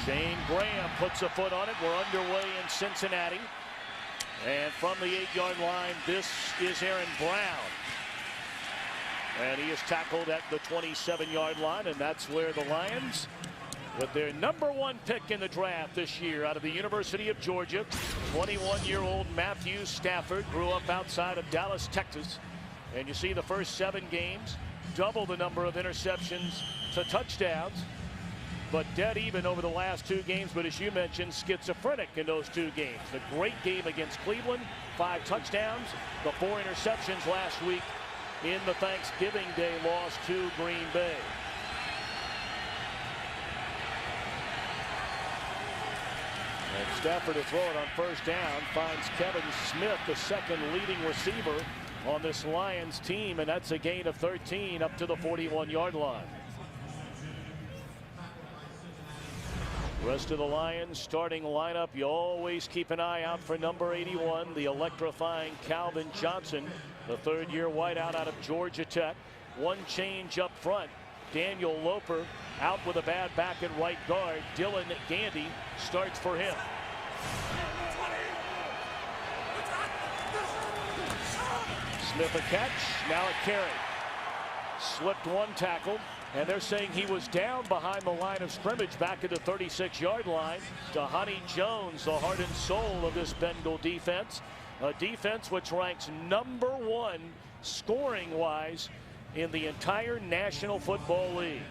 Shane Graham puts a foot on it. We're underway in Cincinnati. And from the 8-yard line, this is Aaron Brown. And he is tackled at the 27-yard line, and that's where the Lions, with their #1 pick in the draft this year out of the University of Georgia, 21-year-old Matthew Stafford, grew up outside of Dallas, Texas. And you see the first 7 games, double the number of interceptions to touchdowns, but dead even over the last 2 games. But as you mentioned, schizophrenic in those 2 games. The great game against Cleveland, 5 touchdowns, the 4 interceptions last week in the Thanksgiving Day loss to Green Bay. And Stafford to throw it on first down, finds Kevin Smith, the second leading receiver on this Lions team, and that's a gain of 13 up to the 41-yard line. Rest of the Lions starting lineup, you always keep an eye out for number 81, the electrifying Calvin Johnson, the third-year wideout out of Georgia Tech. One change up front. Daniel Loper out with a bad back at right guard. Dylan Gandy starts for him. Smith a catch, now a carry. Slipped one tackle, and they're saying he was down behind the line of scrimmage back at the 36-yard line. Dhani Jones, the heart and soul of this Bengal defense. A defense which ranks #1 scoring-wise in the entire National Football League.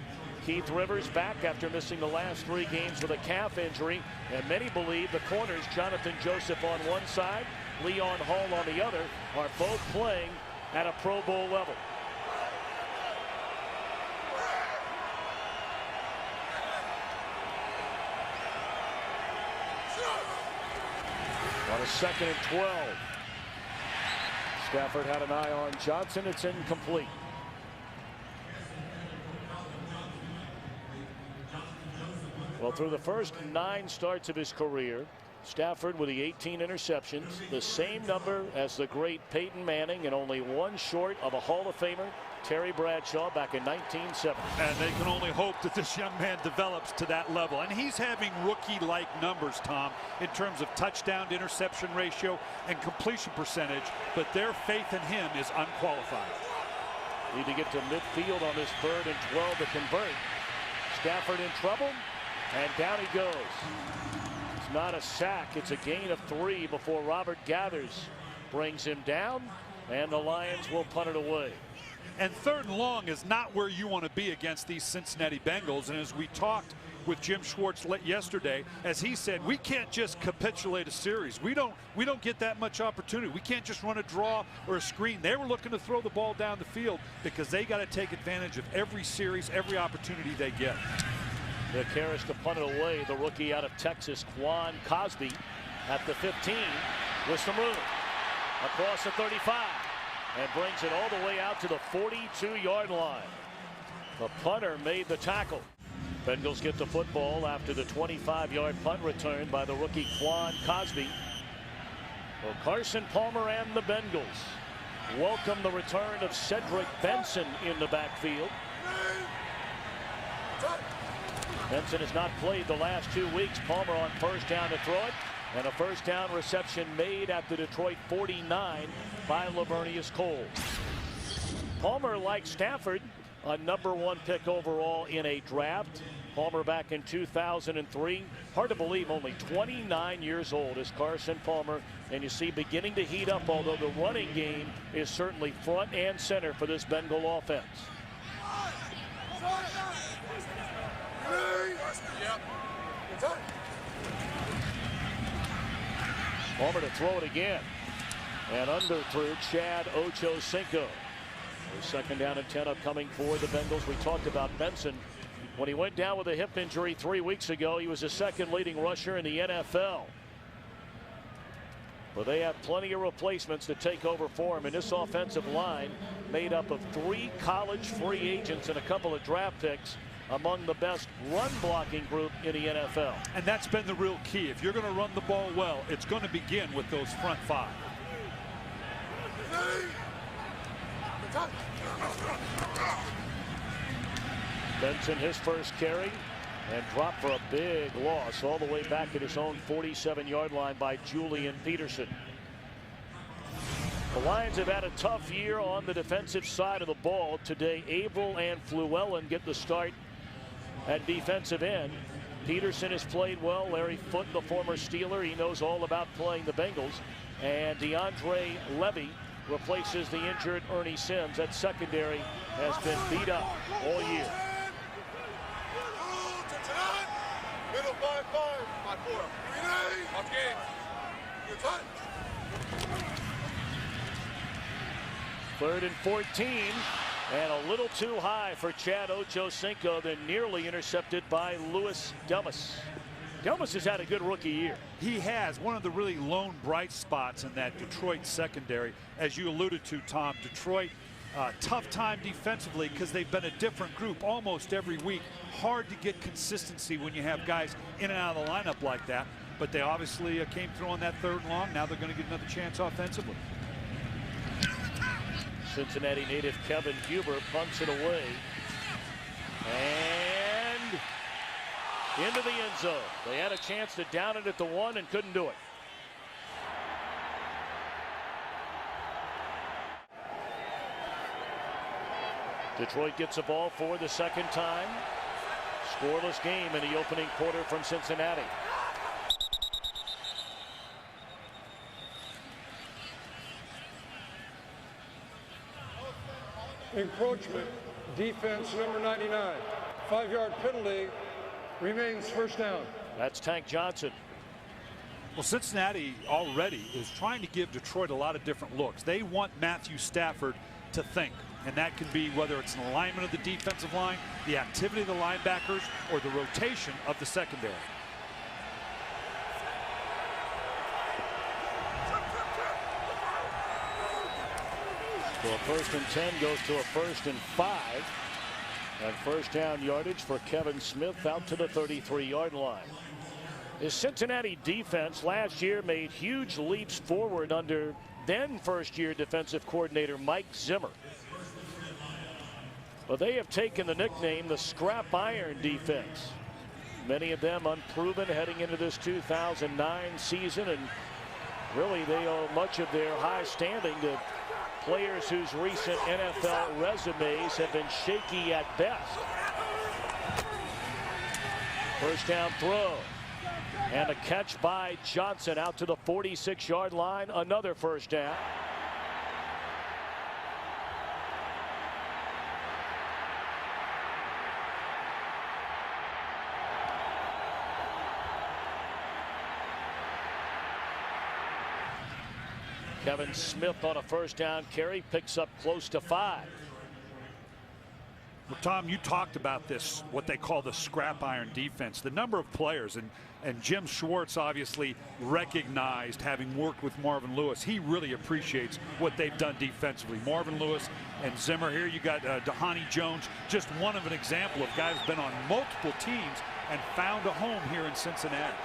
Keith Rivers back after missing the last 3 games with a calf injury, and many believe the corners, Jonathan Joseph on one side, Leon Hall on the other, are both playing at a Pro Bowl level. On a 2nd and 12. Stafford had an eye on Johnson. It's incomplete. Well, through the first 9 starts of his career, Stafford with the 18 interceptions, the same number as the great Peyton Manning, and only 1 short of a Hall of Famer, Terry Bradshaw, back in 1970. And they can only hope that this young man develops to that level. And he's having rookie-like numbers, Tom, in terms of touchdown to interception ratio and completion percentage, but their faith in him is unqualified. Need to get to midfield on this 3rd and 12 to convert. Stafford in trouble, and down he goes. It's not a sack, it's a gain of 3 before Robert Gathers brings him down, and the Lions will punt it away. And 3rd and long is not where you want to be against these Cincinnati Bengals. And as we talked with Jim Schwartz yesterday, as he said, we can't just capitulate a series. We don't get that much opportunity. We can't just run a draw or a screen. They were looking to throw the ball down the field because they got to take advantage of every series, every opportunity they get. The Karras to punt it away, the rookie out of Texas, Quan Cosby, at the 15 with some room. Across the 35. And brings it all the way out to the 42-yard line. The punter made the tackle. Bengals get the football after the 25-yard punt return by the rookie Quan Cosby. Well, Carson Palmer and the Bengals welcome the return of Cedric Benson in the backfield. Benson has not played the last 2 weeks. Palmer on first down to throw it. And a first down reception made at the Detroit 49 by Lavernius Cole. Palmer, like Stafford, a #1 pick overall in a draft. Palmer back in 2003. Hard to believe, only 29 years old is Carson Palmer. And you see beginning to heat up, although the running game is certainly front and center for this Bengal offense. Palmer to throw it again, and under through Chad Ochocinco. 2nd down and 10 upcoming for the Bengals. We talked about Benson. When he went down with a hip injury 3 weeks ago, he was the 2nd leading rusher in the NFL. But they have plenty of replacements to take over for him. And this offensive line, made up of 3 college free agents and a couple of draft picks, among the best run blocking group in the NFL. And that's been the real key. If you're going to run the ball well, it's going to begin with those front 5. Benson, his first carry, and dropped for a big loss all the way back at his own 47-yard line by Julian Peterson. The Lions have had a tough year on the defensive side of the ball. Today, Averill and Fluellen get the start at defensive end. Peterson has played well. Larry Foote, the former Steeler, he knows all about playing the Bengals. And DeAndre Levy replaces the injured Ernie Sims. That secondary has been beat up all year. Middle 5-5. 5-4. Watch game. Good touch. 3rd and 14, and a little too high for Chad Ochocinco, then nearly intercepted by Louis Delmas. Delmas has had a good rookie year. He has. One of the really lone bright spots in that Detroit secondary, as you alluded to, Tom. Detroit, tough time defensively because they've been a different group almost every week. Hard to get consistency when you have guys in and out of the lineup like that, but they obviously came through on that 3rd and long. Now they're going to get another chance offensively. Cincinnati native Kevin Huber punts it away and into the end zone. They had a chance to down it at the 1 and couldn't do it. Detroit gets the ball for the 2nd time. Scoreless game in the opening quarter from Cincinnati. Encroachment, defense number 99. 5-yard penalty, remains 1st down. That's Tank Johnson. Well, Cincinnati already is trying to give Detroit a lot of different looks. They want Matthew Stafford to think, and that can be whether it's an alignment of the defensive line, the activity of the linebackers, or the rotation of the secondary. So a 1st and 10 goes to a 1st and 5. And 1st down yardage for Kevin Smith out to the 33-yard line. The Cincinnati defense last year made huge leaps forward under then 1st-year defensive coordinator Mike Zimmer. But they have taken the nickname the Scrap Iron defense. Many of them unproven heading into this 2009 season, and really they owe much of their high standing to players whose recent NFL resumes have been shaky at best. 1st down throw. And a catch by Johnson out to the 46-yard line. Another 1st down. Kevin Smith on a 1st down carry picks up close to 5. Well, Tom, you talked about this, what they call the scrap iron defense. The number of players, and Jim Schwartz obviously recognized, having worked with Marvin Lewis, he really appreciates what they've done defensively. Marvin Lewis and Zimmer here. You got Dhani Jones, just one of an example of guys who've been on multiple teams and found a home here in Cincinnati.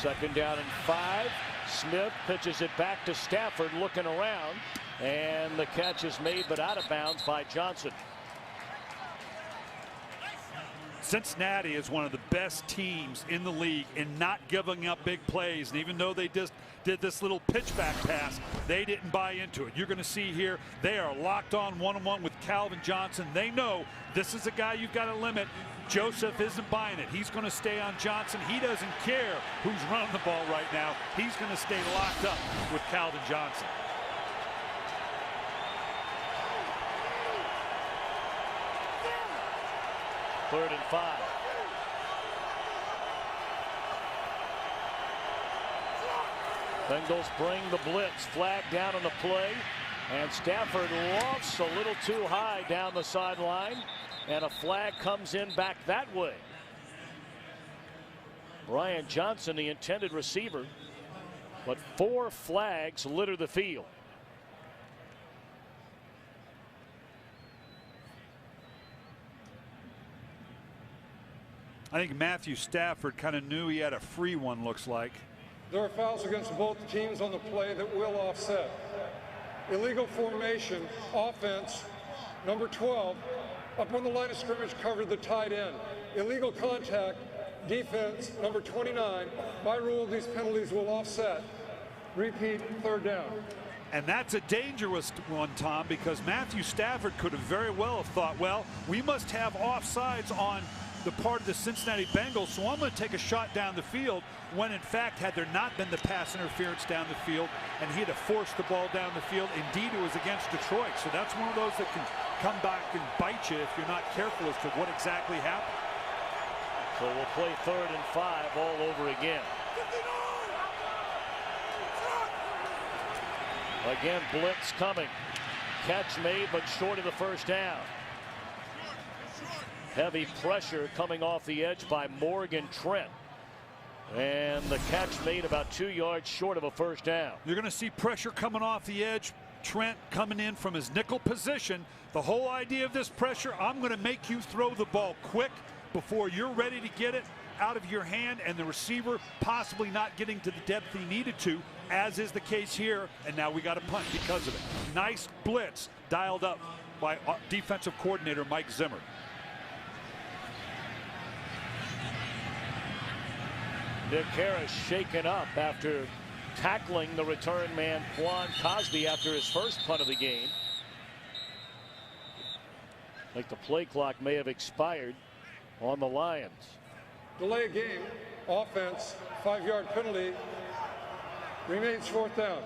Second down and 5. Smith pitches it back to Stafford, looking around, and the catch is made but out of bounds by Johnson. Cincinnati is one of the best teams in the league in not giving up big plays, and even though they just did this little pitchback pass, they didn't buy into it. You're going to see here they are locked on one-on-one with Calvin Johnson. They know this is a guy you've got to limit. Joseph isn't buying it. He's going to stay on Johnson. He doesn't care who's running the ball right now. He's going to stay locked up with Calvin Johnson. Third and 5. Bengals bring the blitz. Flag down on the play. And Stafford lofts a little too high down the sideline. And a flag comes in back that way. Brian Johnson, the intended receiver. But 4 flags litter the field. I think Matthew Stafford kind of knew he had a free one, looks like. There are fouls against both teams on the play that will offset. illegal formation, offense, number 12, up on the line of scrimmage, covered the tight end. Illegal contact, defense, number 29. By rule, these penalties will offset. Repeat, third down. And that's a dangerous one, Tom, because Matthew Stafford could have very well have thought, well, we must have offsides on the part of the Cincinnati Bengals, so I'm going to take a shot down the field, when in fact, had there not been the pass interference down the field and he'd have forced the ball down the field, indeed it was against Detroit. So that's one of those that can come back and bite you if you're not careful as to what exactly happened. So we'll play 3rd and 5 all over again. Again, blitz coming. Catch made, but short of the first down. Heavy pressure coming off the edge by Morgan Trent. And the catch made about 2 yards short of a first down. You're going to see pressure coming off the edge. Trent coming in from his nickel position. The whole idea of this pressure, I'm going to make you throw the ball quick before you're ready to get it out of your hand, and the receiver possibly not getting to the depth he needed to, as is the case here. And now we got a punt because of it. Nice blitz dialed up by defensive coordinator Mike Zimmer. Nick Harris shaken up after tackling the return man Quan Cosby after his first punt of the game. Like the play clock may have expired on the Lions. Delay a game, offense, 5-yard penalty, remains 4th down.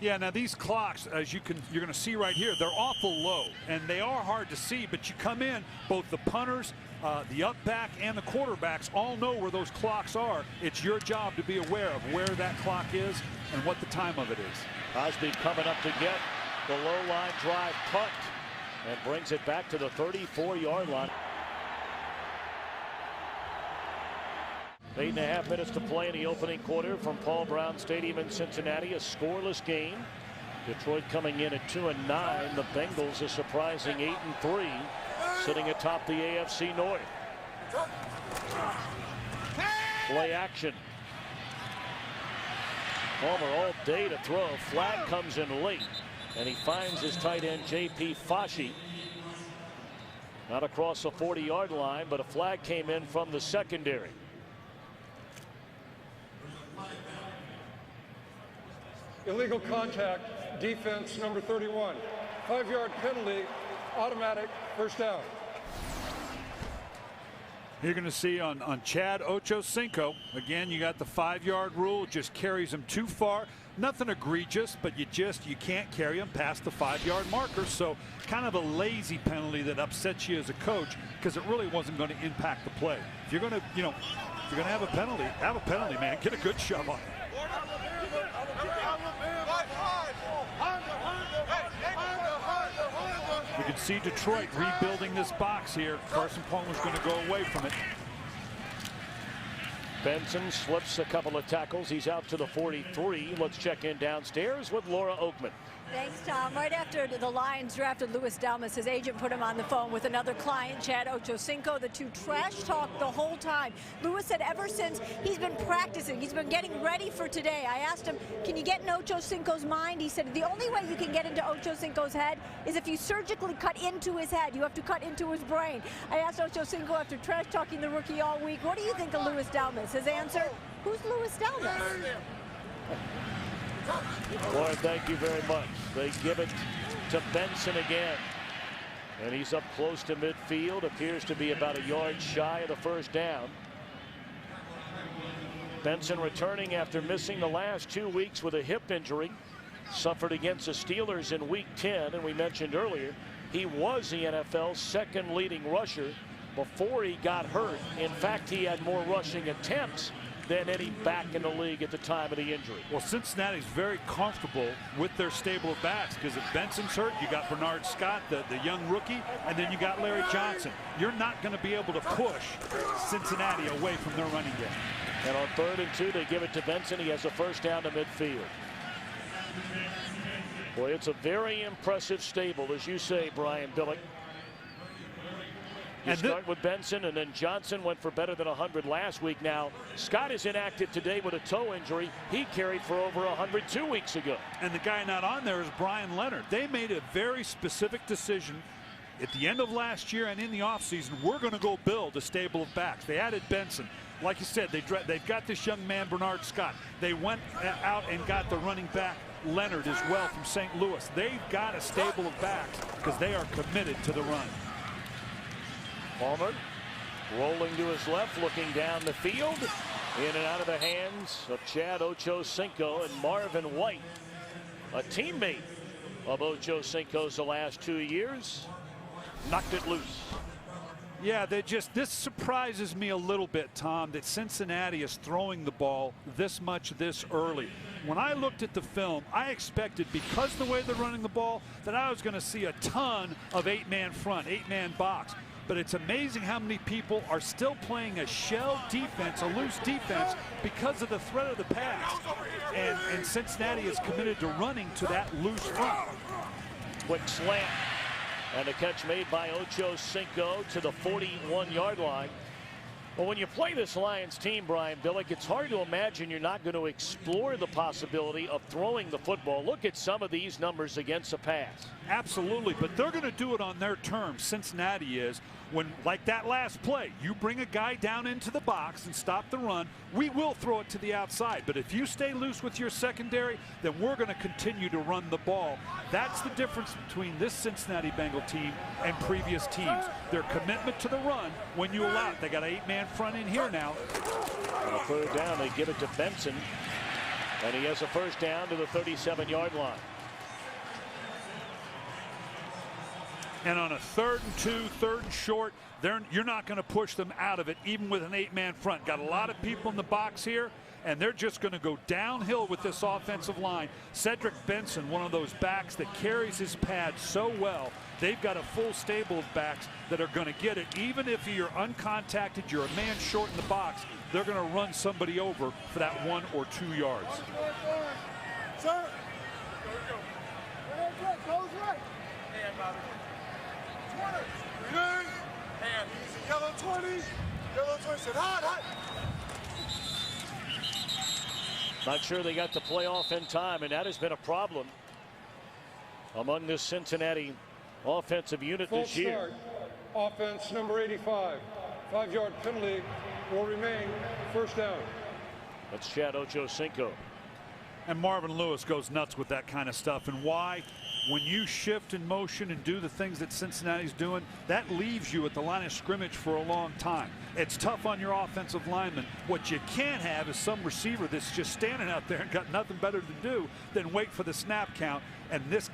Yeah, now these clocks, as you're going to see right here, they're awful low, and they are hard to see, but you come in, both the punters, the up back, and the quarterbacks all know where those clocks are. It's your job to be aware of where that clock is and what the time of it is. Cosby coming up to get the low line drive punt and brings it back to the 34-yard line. 8.5 minutes to play in the opening quarter from Paul Brown Stadium in Cincinnati. A scoreless game. Detroit coming in at 2-9. The Bengals a surprising 8-3, sitting atop the AFC North. Play action. Palmer all day to throw. Flag comes in late, and he finds his tight end J.P. Fashi. Not across the 40-yard line, but a flag came in from the secondary. Illegal contact, defense, number 31. 5-yard penalty, automatic, first down. You're going to see on Chad Ochocinco, again, you got the 5-yard rule, just carries him too far. Nothing egregious, but you can't carry him past the 5-yard marker. So kind of a lazy penalty that upsets you as a coach, because it really wasn't going to impact the play. If you're going to, if you're going to have a penalty, man. Get a good shove on it. You can see Detroit rebuilding this box here. Carson Palmer's going to go away from it. Benson slips a couple of tackles. He's out to the 43. Let's check in downstairs with Laura Oakman. Thanks, Tom. Right after the Lions drafted Louis Delmas, his agent put him on the phone with another client, Chad Ochocinco. The two trash talked the whole time. Louis said ever since he's been practicing, he's been getting ready for today. I asked him, can you get in Ochocinco's mind? He said the only way you can get into Ochocinco's head is if you surgically cut into his head. You have to cut into his brain. I asked Ochocinco after trash talking the rookie all week, what do you think of Louis Delmas? His answer, who's Louis Delmas? Lauren, thank you very much. They give it to Benson again. And he's up close to midfield. Appears to be about a yard shy of the first down. Benson returning after missing the last 2 weeks with a hip injury. Suffered against the Steelers in Week 10. And we mentioned earlier, he was the NFL's second leading rusher before he got hurt. In fact, he had more rushing attempts than any back in the league at the time of the injury. Well, Cincinnati's very comfortable with their stable of backs, because if Benson's hurt, you got Bernard Scott, the young rookie, and then you got Larry Johnson. You're not going to be able to push Cincinnati away from their running game. And on 3rd and 2, they give it to Benson. He has a first down to midfield. Boy, it's a very impressive stable, as you say, Brian Billick. You start with Benson, and then Johnson went for better than 100 last week. Now, Scott is inactive today with a toe injury. He carried for over 100 2 weeks ago. And the guy not on there is Brian Leonard. They made a very specific decision at the end of last year and in the offseason. We're going to go build a stable of backs. They added Benson. Like you said, they've got this young man, Bernard Scott. They went out and got the running back, Leonard, as well from St. Louis. They've got a stable of backs because they are committed to the run. Palmer rolling to his left, looking down the field. In and out of the hands of Chad Ochocinco and Marvin White, a teammate of Ochocinco's the last 2 years. Knocked it loose. Yeah, this surprises me a little bit, Tom, that Cincinnati is throwing the ball this much this early. When I looked at the film, I expected, because of the way they're running the ball, that I was going to see a ton of 8-man front, 8-man box. But it's amazing how many people are still playing a shell defense, a loose defense, because of the threat of the pass. And Cincinnati is committed to running to that loose front. Quick slant. And a catch made by Ochocinco to the 41-yard line. Well, when you play this Lions team, Brian Billick, it's hard to imagine you're not going to explore the possibility of throwing the football. Look at some of these numbers against a pass. Absolutely, but they're going to do it on their terms. Cincinnati is. When, like that last play, you bring a guy down into the box and stop the run, we will throw it to the outside. But if you stay loose with your secondary, then we're going to continue to run the ball. That's the difference between this Cincinnati Bengal team and previous teams. Their commitment to the run when you allow it. They got an 8-man front in here now. On a third down, they give it to Benson, and he has a first down to the 37-yard line. And on a 3rd and 2, 3rd and short, you're not going to push them out of it, even with an 8-man front. Got a lot of people in the box here, and they're just going to go downhill with this offensive line. Cedric Benson, one of those backs that carries his pad so well. They've got a full stable of backs that are going to get it. Even if you're uncontacted, you're a man short in the box, they're going to run somebody over for that 1 or 2 yards. Sir. And yellow 20. Yellow 20 said hot. Not sure they got the playoff in time, and that has been a problem among this Cincinnati offensive unit this year. Offense number 85. 5-yard penalty will remain, first down. That's Chad Ochocinco. And Marvin Lewis goes nuts with that kind of stuff. And why? When you shift in motion and do the things that Cincinnati's doing, that leaves you at the line of scrimmage for a long time. It's tough on your offensive linemen. What you can't have is some receiver that's just standing out there and got nothing better to do than wait for the snap count. And this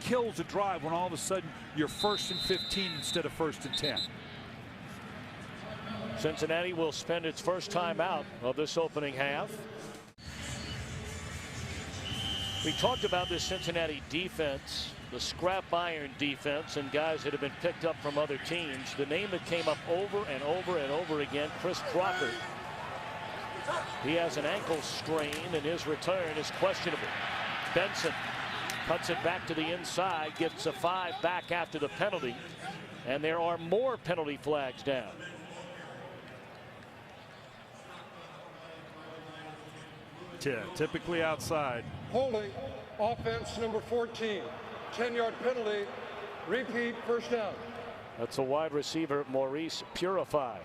kills a drive when all of a sudden you're 1st and 15 instead of 1st and 10. Cincinnati will spend its first time out of this opening half. We talked about this Cincinnati defense, the scrap iron defense, and guys that have been picked up from other teams. The name that came up over and over and over again, Chris Crocker. He has an ankle strain, and his return is questionable. Benson cuts it back to the inside, gets a 5 back after the penalty, and there are more penalty flags down. Yeah, typically outside. Holding, offense number 14. 10-yard penalty, repeat, first down. That's a wide receiver, Maurice Purify.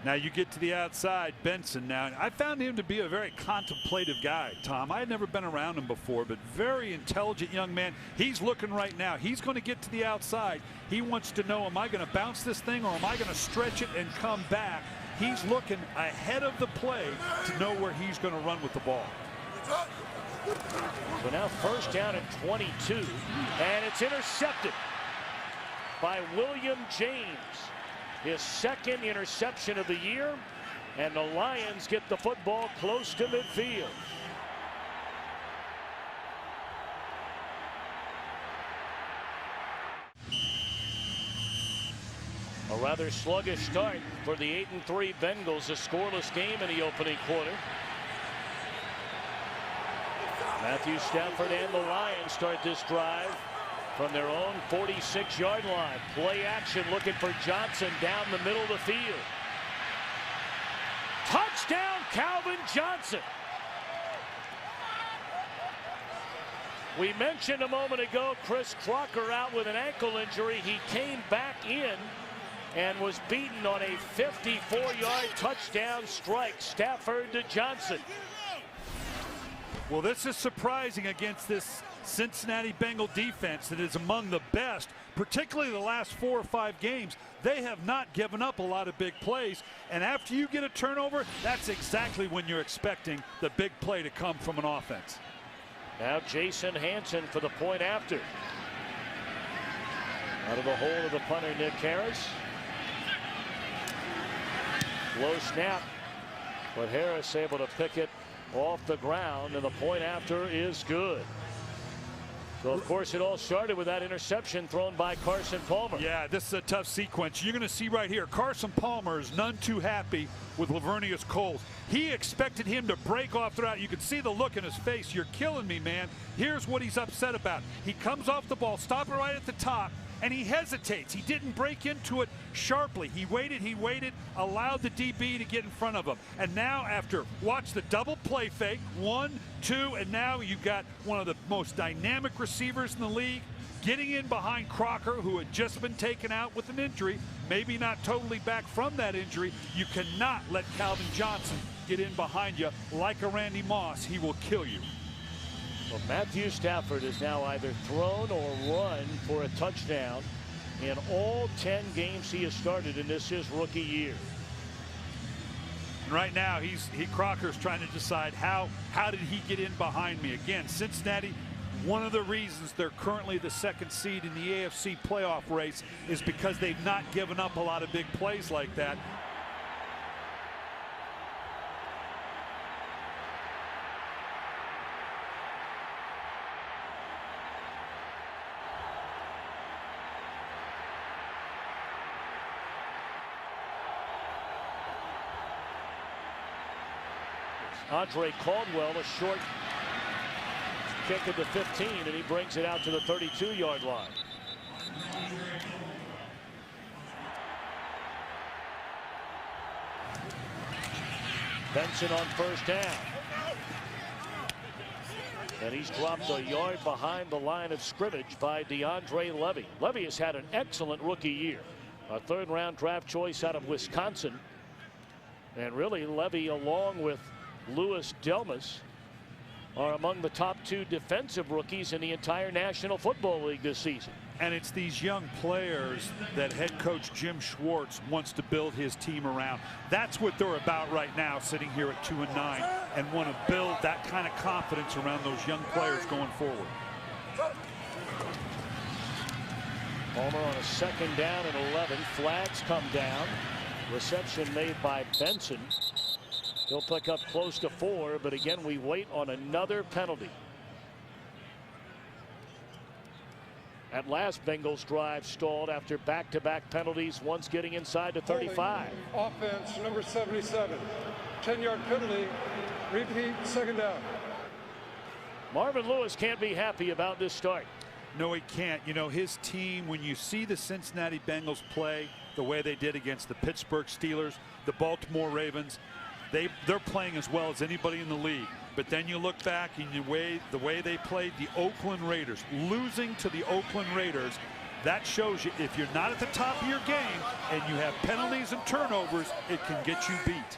Now you get to the outside, Benson. Now, I found him to be a very contemplative guy, Tom. I had never been around him before, but very intelligent young man. He's looking right now. He's going to get to the outside. He wants to know, am I going to bounce this thing or am I going to stretch it and come back? He's looking ahead of the play to know where he's going to run with the ball. So now first down at 22, and it's intercepted by William James. His 2nd interception of the year, and the Lions get the football close to midfield. A rather sluggish start for the 8-3 Bengals, a scoreless game in the opening quarter. Matthew Stafford and the Lions start this drive from their own 46-yard line. Play action looking for Johnson down the middle of the field. Touchdown, Calvin Johnson. We mentioned a moment ago Chris Crocker out with an ankle injury. He came back in and was beaten on a 54-yard touchdown strike. Stafford to Johnson. Well, this is surprising against this Cincinnati Bengal defense that is among the best, particularly the last 4 or 5 games. They have not given up a lot of big plays, and after you get a turnover, that's exactly when you're expecting the big play to come from an offense. Now Jason Hansen for the point after. Out of the hole of the punter, Nick Harris. Low snap, but Harris able to pick it off the ground, and the point after is good. So, of course, it all started with that interception thrown by Carson Palmer. Yeah, this is a tough sequence. You're going to see right here, Carson Palmer is none too happy with Lavernius Coles. He expected him to break off throughout. You can see the look in his face. You're killing me, man. Here's what he's upset about. He comes off the ball, stop it right at the top, and he hesitates. He didn't break into it sharply. He waited, allowed the DB to get in front of him. And now after, watch the double play fake, 1, 2, and now you've got one of the most dynamic receivers in the league getting in behind Crocker, who had just been taken out with an injury, maybe not totally back from that injury. You cannot let Calvin Johnson get in behind you like a Randy Moss. He will kill you. Well, Matthew Stafford has now either thrown or run for a touchdown in all 10 games he has started in his rookie year. And right now, Crocker's trying to decide how did he get in behind me. Again, Cincinnati, one of the reasons they're currently the 2nd seed in the AFC playoff race is because they've not given up a lot of big plays like that. Andre Caldwell, a short kick at the 15, and he brings it out to the 32-yard line. Benson on first down. And he's dropped a yard behind the line of scrimmage by DeAndre Levy. Levy has had an excellent rookie year. A 3rd-round draft choice out of Wisconsin. And really, Levy, along with Louis Delmas, are among the top 2 defensive rookies in the entire National Football League this season. And it's these young players that head coach Jim Schwartz wants to build his team around. That's what they're about right now, sitting here at 2-9, and want to build that kind of confidence around those young players going forward. Palmer on a 2nd down and 11. Flags come down. Reception made by Benson. He'll pick up close to 4, but again, we wait on another penalty. At last, Bengals drive stalled after back-to-back penalties, once getting inside to 35. Offense number 77. 10-yard penalty. Repeat, 2nd down. Marvin Lewis can't be happy about this start. No, he can't. You know, his team, when you see the Cincinnati Bengals play the way they did against the Pittsburgh Steelers, the Baltimore Ravens, they're playing as well as anybody in the league. But then you look back and the way they played the Oakland Raiders, losing to the Oakland Raiders, that shows you if you're not at the top of your game and you have penalties and turnovers, it can get you beat.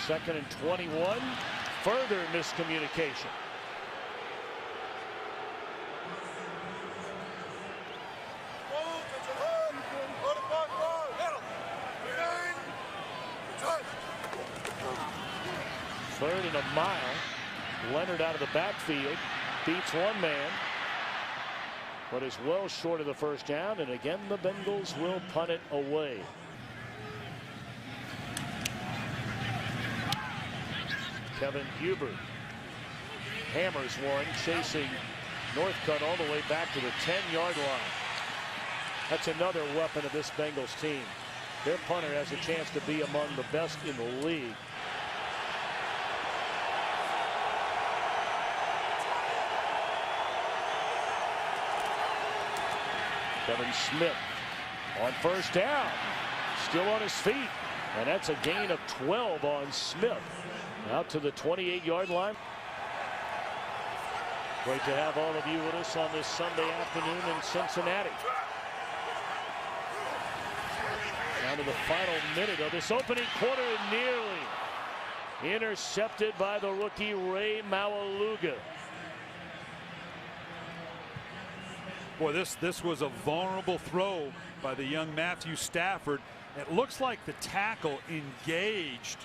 2nd and 21. Further miscommunication. Third and a mile. Leonard out of the backfield. Beats one man. But is well short of the 1st down. And again, the Bengals will punt it away. Kevin Huber hammers one, chasing Northcutt all the way back to the 10-yard line. That's another weapon of this Bengals team. Their punter has a chance to be among the best in the league. Kevin Smith on first down, still on his feet, and that's a gain of 12 on Smith. Out to the 28-yard line. Great to have all of you with us on this Sunday afternoon in Cincinnati. Down to the final minute of this opening quarter, and nearly intercepted by the rookie Ray Maualuga. Boy, this was a vulnerable throw by the young Matthew Stafford. It looks like the tackle engaged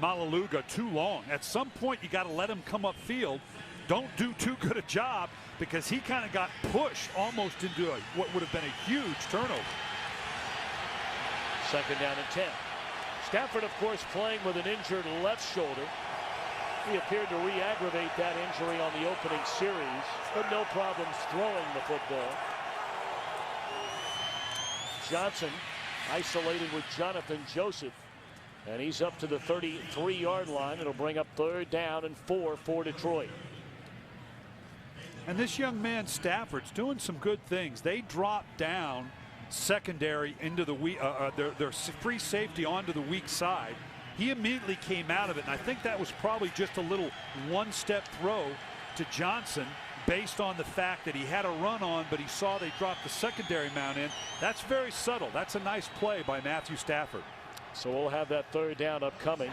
Maualuga too long. At some point, you got to let him come upfield. Don't do too good a job, because he kind of got pushed almost into what would have been a huge turnover. Second down and 10. Stafford, of course, playing with an injured left shoulder. He appeared to re-aggravate that injury on the opening series, but no problems throwing the football. Johnson isolated with Jonathan Joseph, and he's up to the 33-yard line. It'll bring up third down and 4 for Detroit. And this young man Stafford's doing some good things. They dropped down secondary into the their free safety onto the weak side. He immediately came out of it, and I think that was probably just a little one-step throw to Johnson based on the fact that he had a run on, but he saw they dropped the secondary mount in. That's very subtle. That's a nice play by Matthew Stafford. So we'll have that third down upcoming.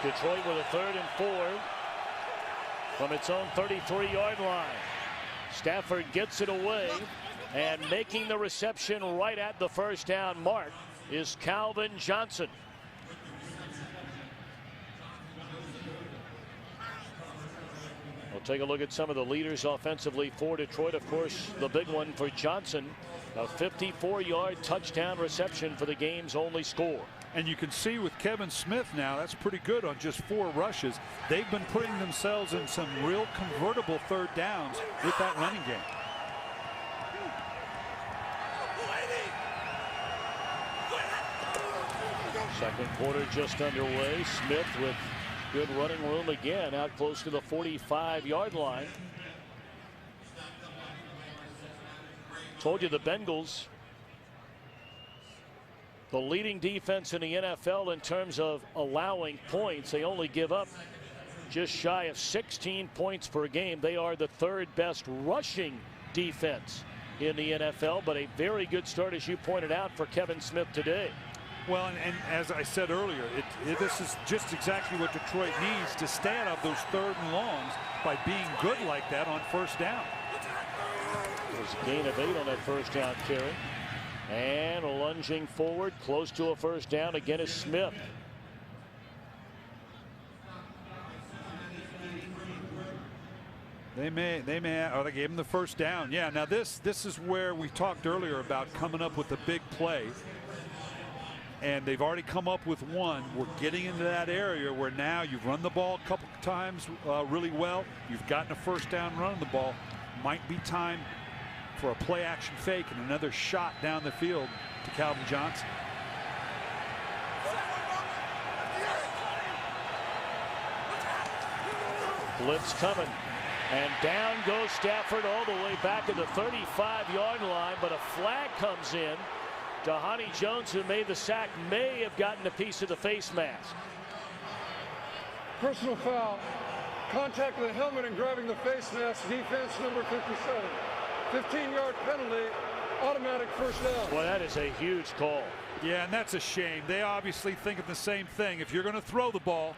Detroit with a 3rd and 4 from its own 33-yard line. Stafford gets it away, and making the reception right at the first down mark is Calvin Johnson. We'll take a look at some of the leaders offensively for Detroit. Of course, the big one for Johnson, a 54-yard touchdown reception for the game's only score. And you can see with Kevin Smith now, that's pretty good on just 4 rushes. They've been putting themselves in some real convertible third downs with that running game. Second quarter just underway. Smith with good running room again, out close to the 45-yard line. Told you the Bengals, the leading defense in the NFL in terms of allowing points. They only give up just shy of 16 points per game. They are the 3rd best rushing defense in the NFL, but a very good start, as you pointed out, for Kevin Smith today. Well, and as I said earlier, this is just exactly what Detroit needs to stay out of those 3rd and longs by being good like that on first down. There's a gain of 8 on that first down carry. And lunging forward, close to a first down again is Smith. They gave him the first down. Yeah, now this is where we talked earlier about coming up with a big play. And they've already come up with one. We're getting into that area where now you've run the ball a couple times really well. You've gotten a first down running the ball. Might be time for a play action fake and another shot down the field to Calvin Johnson. Blitz coming, and down goes Stafford all the way back at the 35-yard line, but a flag comes in. Dhani Jones, who made the sack, may have gotten a piece of the face mask. Personal foul. Contact with the helmet and grabbing the face mask. Defense number 57. 15-yard penalty. Automatic first down. Well, that is a huge call. Yeah, and that's a shame. They obviously think of the same thing. If you're going to throw the ball,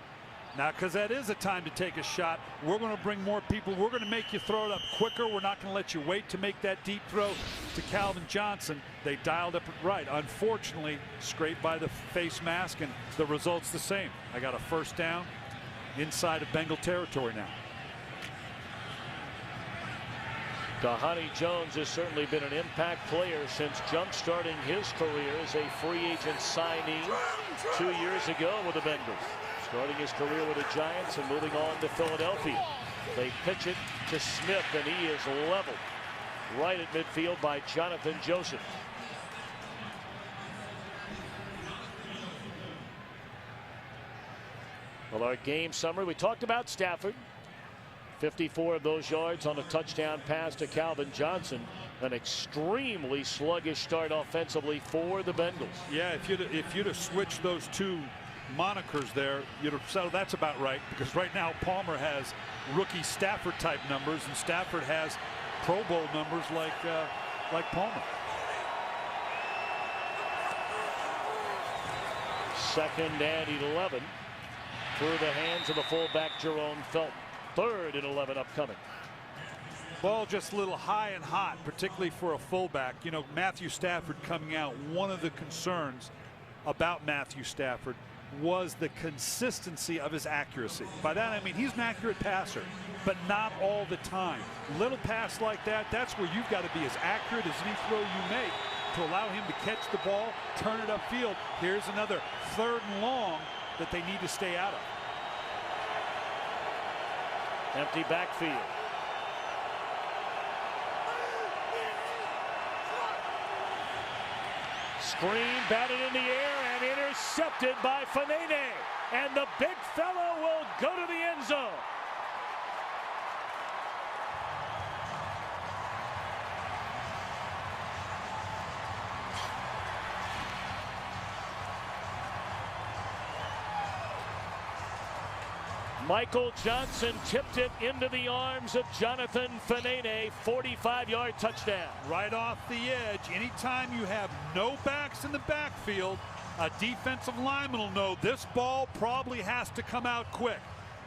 now, because that is a time to take a shot, we're going to bring more people. We're going to make you throw it up quicker. We're not going to let you wait to make that deep throw to Calvin Johnson. They dialed up it right. Unfortunately, scraped by the face mask, and the result's the same. I got a first down inside of Bengal territory now. Dhani Jones has certainly been an impact player since jump-starting his career as a free agent signee 2 years ago with the Bengals. Starting his career with the Giants and moving on to Philadelphia. They pitch it to Smith, and he is leveled right at midfield by Jonathan Joseph. Well, our game summary, we talked about Stafford. 54 of those yards on a touchdown pass to Calvin Johnson. An extremely sluggish start offensively for the Bengals. Yeah, if you'd have switched those two monikers there, you'd have said, oh, that's about right, because right now Palmer has rookie Stafford type numbers and Stafford has Pro Bowl numbers like Palmer. Second and 11 through the hands of the fullback Jerome Felton. Third and 11 upcoming. Ball just a little high and hot, particularly for a fullback. You know, Matthew Stafford coming out, one of the concerns about Matthew Stafford was the consistency of his accuracy. By that I mean he's an accurate passer, but not all the time. Little pass like that, that's where you've got to be as accurate as any throw you make to allow him to catch the ball, turn it upfield. Here's another third and long that they need to stay out of. Empty backfield. Screen batted in the air and intercepted by Fanene. And the big fellow will go to the end zone. Michael Johnson tipped it into the arms of Jonathan Fanene. 45-yard touchdown. Right off the edge. Anytime you have no backs in the backfield, a defensive lineman will know this ball probably has to come out quick.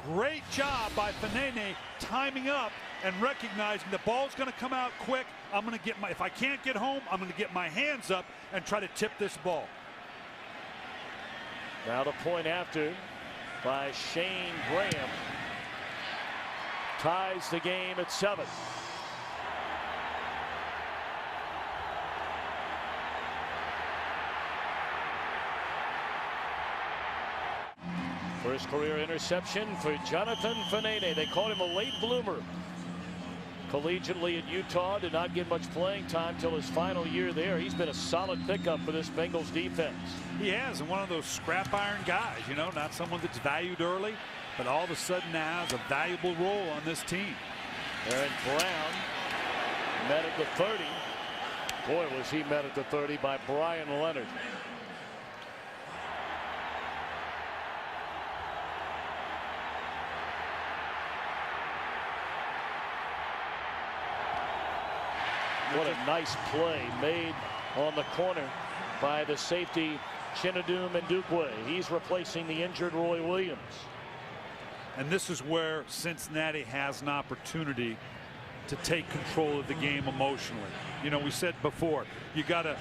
Great job by Fanene timing up and recognizing the ball's going to come out quick. I'm going to get if I can't get home, I'm going to get my hands up and try to tip this ball. Now the point after by Shane Graham ties the game at 7. First career interception for Jonathan Fanene. They called him a late bloomer. Collegiately at Utah, did not get much playing time till his final year there. He's been a solid pickup for this Bengals defense. He has, and one of those scrap iron guys, you know, not someone that's valued early, but all of a sudden now has a valuable role on this team. Aaron Brown met at the 30. Boy, was he met at the 30 by Brian Leonard. What a nice play made on the corner by the safety Chinedum Ndukwe. He's replacing the injured Roy Williams. And this is where Cincinnati has an opportunity to take control of the game emotionally. You know, we said before, you gotta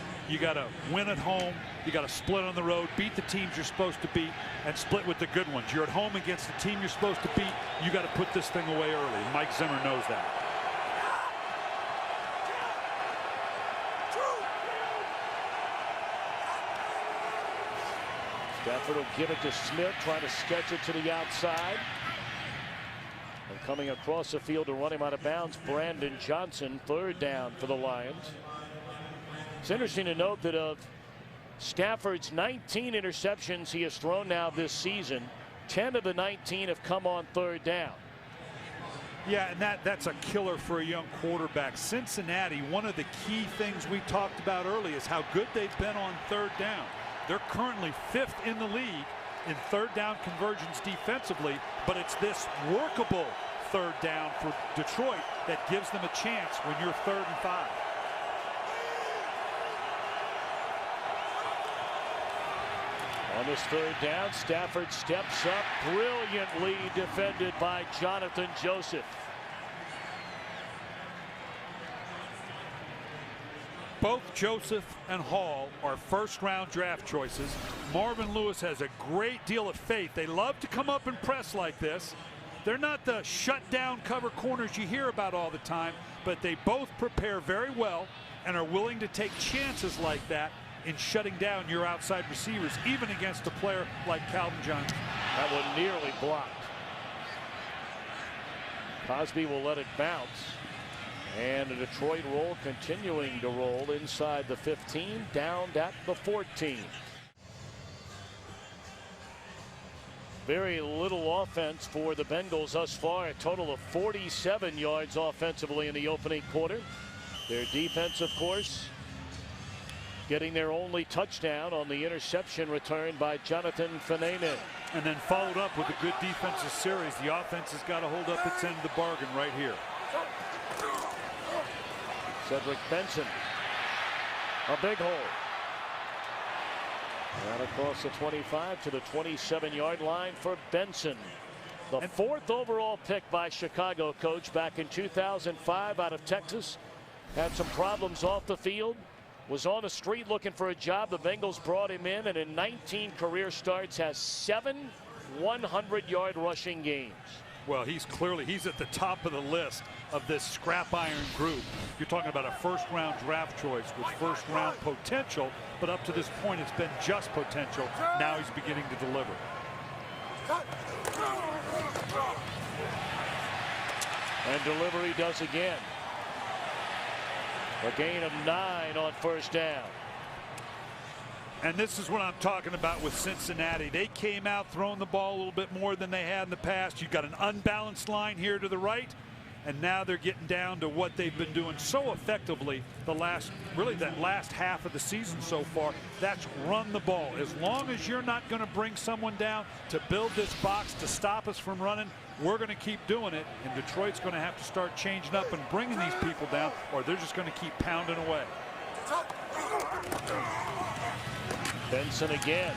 win at home, you gotta split on the road, beat the teams you're supposed to beat, and split with the good ones. You're at home against the team you're supposed to beat, you gotta put this thing away early. Mike Zimmer knows that. Stafford will give it to Smith, trying to sketch it to the outside. And coming across the field to run him out of bounds, Brandon Johnson, third down for the Lions. It's interesting to note that of Stafford's 19 interceptions he has thrown now this season, 10 of the 19 have come on third down. Yeah, and that's a killer for a young quarterback. Cincinnati, one of the key things we talked about early is how good they've been on third down. They're currently 5th in the league in third down conversions defensively, but it's this workable third down for Detroit that gives them a chance when you're 3rd and 5. On this third down, Stafford steps up, brilliantly defended by Jonathan Joseph. Both Joseph and Hall are first-round draft choices. Marvin Lewis has a great deal of faith. They love to come up and press like this. They're not the shut-down cover corners you hear about all the time, but they both prepare very well and are willing to take chances like that in shutting down your outside receivers, even against a player like Calvin Johnson. That one nearly blocked. Cosby will let it bounce. And the Detroit roll continuing to roll inside the 15, down at the 14. Very little offense for the Bengals thus far. A total of 47 yards offensively in the opening quarter. Their defense, of course, getting their only touchdown on the interception return by Jonathan Fanene. And then followed up with a good defensive series. The offense has got to hold up its end of the bargain right here. Cedric Benson, a big hole. And across the 25 to the 27-yard line for Benson. The 4th overall pick by Chicago, coach, back in 2005 out of Texas. Had some problems off the field. Was on the street looking for a job. The Bengals brought him in, and in 19 career starts has 7 100-yard rushing games. Well, he's at the top of the list of this scrap iron group. You're talking about a first-round draft choice with first-round potential, but up to this point it's been just potential. Now he's beginning to deliver. And delivery does again. A gain of 9 on first down. And this is what I'm talking about with Cincinnati. They came out throwing the ball a little bit more than they had in the past. You've got an unbalanced line here to the right, and now they're getting down to what they've been doing so effectively that last half of the season so far. That's run the ball. As long as you're not going to bring someone down to build this box to stop us from running, we're going to keep doing it. And Detroit's going to have to start changing up and bringing these people down, or they're just going to keep pounding away. Benson again.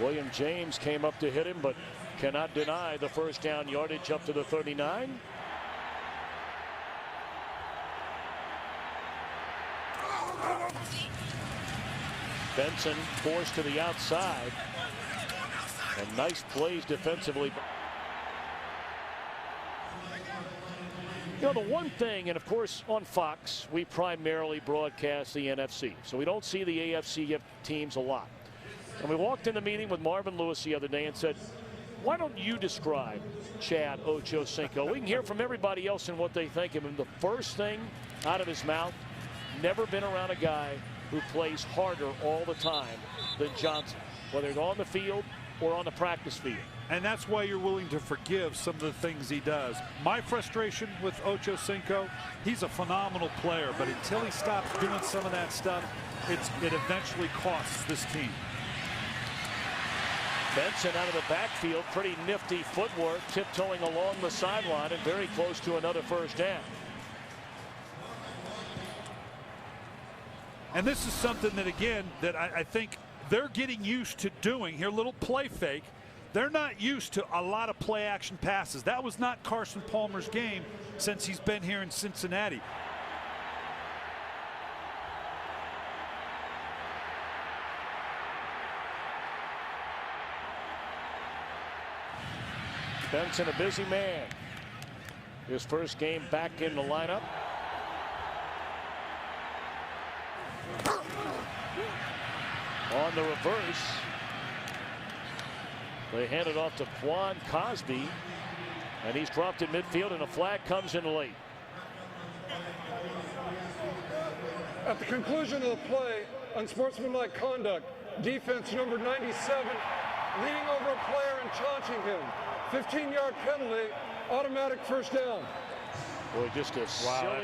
William James came up to hit him, but cannot deny the first down yardage up to the 39. Benson forced to the outside. And nice plays defensively. You know, the one thing, and of course on Fox we primarily broadcast the NFC, so we don't see the AFC teams a lot. And we walked in the meeting with Marvin Lewis the other day and said, why don't you describe Chad Ochocinco? We can hear from everybody else and what they think of him. The first thing out of his mouth, never been around a guy who plays harder all the time than Johnson, whether it's on the field or on the practice field. And that's why you're willing to forgive some of the things he does. My frustration with Ochocinco, he's a phenomenal player, but until he stops doing some of that stuff, it eventually costs this team. Benson out of the backfield, pretty nifty footwork, tiptoeing along the sideline and very close to another first down. And this is something that, again, that I think they're getting used to doing here. Little play fake. They're not used to a lot of play action passes. That was not Carson Palmer's game since he's been here in Cincinnati. Benson, a busy man. His first game back in the lineup. On the reverse, they hand it off to Quan Cosby, and he's dropped in midfield, and a flag comes in late. At the conclusion of the play, unsportsmanlike conduct, defense number 97 leaning over a player and taunting him. 15-yard penalty, automatic first down. Boy, just a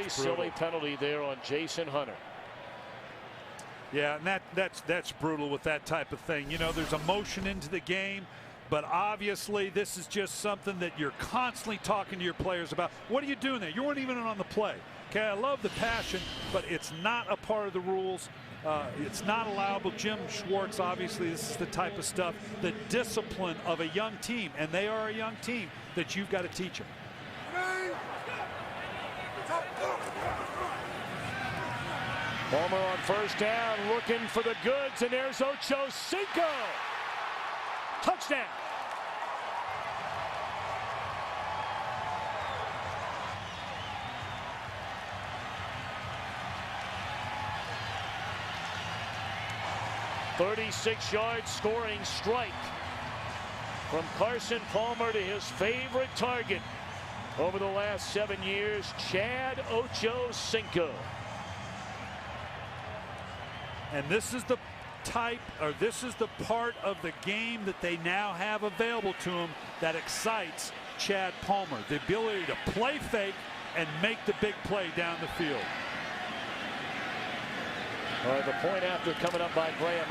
silly penalty there on Jason Hunter. Yeah, and that's brutal with that type of thing. You know, there's emotion into the game, but obviously this is just something that you're constantly talking to your players about. What are you doing there? You weren't even on the play. Okay, I love the passion, but it's not a part of the rules. It's not allowable. Jim Schwartz, obviously, this is the type of stuff, the discipline of a young team, and they are a young team, that you've got to teach them. Palmer on first down, looking for the goods, and there's Ochocinco. Touchdown. "36-yard scoring strike from Carson Palmer to his favorite target over the last 7 years, Chad Ochocinco." And this is the the part of the game that they now have available to them that excites Chad Palmer. The ability to play fake and make the big play down the field. All right, the point after coming up by Graham.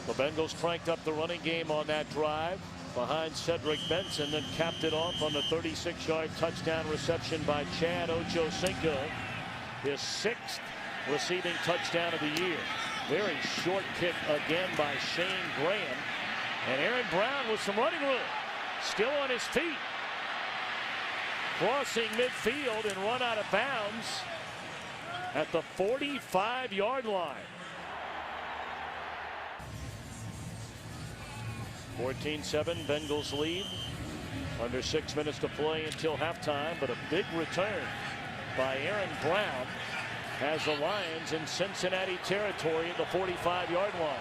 The Bengals cranked up the running game on that drive behind Cedric Benson, and capped it off on the 36-yard touchdown reception by Chad Ochocinco, his 6th receiving touchdown of the year. Very short kick again by Shane Graham, and Aaron Brown with some running room, still on his feet, crossing midfield and run out of bounds at the 45-yard line. 14-7, Bengals lead. Under 6 minutes to play until halftime, but a big return by Aaron Brown has the Lions in Cincinnati territory at the 45-yard line.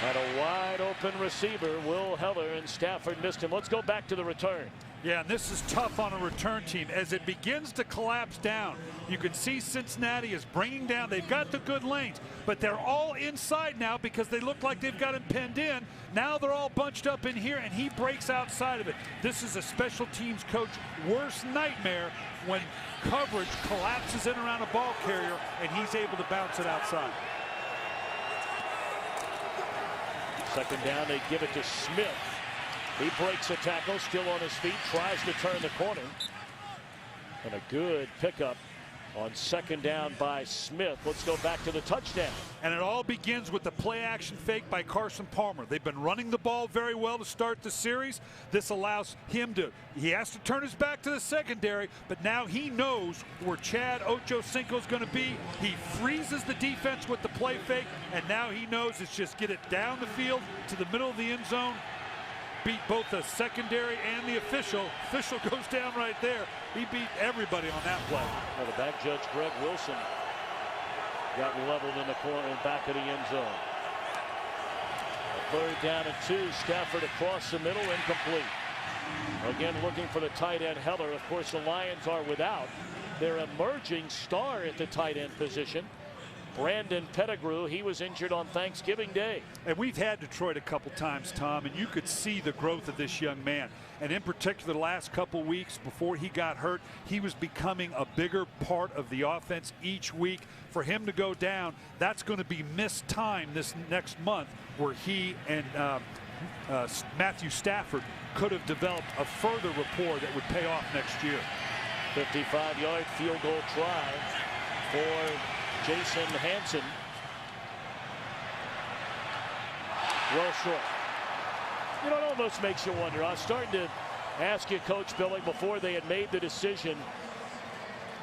Had a wide open receiver, Will Heller, and Stafford missed him. Let's go back to the return. Yeah, and this is tough on a return team as it begins to collapse down. You can see Cincinnati is bringing down. They've got the good lanes, but they're all inside now because they look like they've got him penned in. Now they're all bunched up in here, and he breaks outside of it. This is a special teams coach worst nightmare when coverage collapses in around a ball carrier and he's able to bounce it outside. Second down, they give it to Smith. He breaks a tackle, still on his feet, tries to turn the corner. And a good pickup on second down by Smith. Let's go back to the touchdown. And it all begins with the play action fake by Carson Palmer. They've been running the ball very well to start the series. This allows him to, he has to turn his back to the secondary, but now he knows where Chad Ochocinco is going to be. He freezes the defense with the play fake, and now he knows it's just get it down the field to the middle of the end zone. Beat both the secondary and the official. Official goes down right there. He beat everybody on that play. Well, the back judge, Greg Wilson, got leveled in the corner and back of the end zone. A third down and 2. Stafford across the middle, incomplete. Again, looking for the tight end, Heller. Of course, the Lions are without their emerging star at the tight end position, Brandon Pettigrew. He was injured on Thanksgiving Day. And we've had Detroit a couple times, Tom, and you could see the growth of this young man. And in particular, the last couple weeks before he got hurt, he was becoming a bigger part of the offense each week. For him to go down, that's going to be missed time this next month, where he and Matthew Stafford could have developed a further rapport that would pay off next year. 55-yard field goal try for Jason Hansen. Well short. You know, it almost makes you wonder. I was starting to ask you, Coach Billing, before they had made the decision,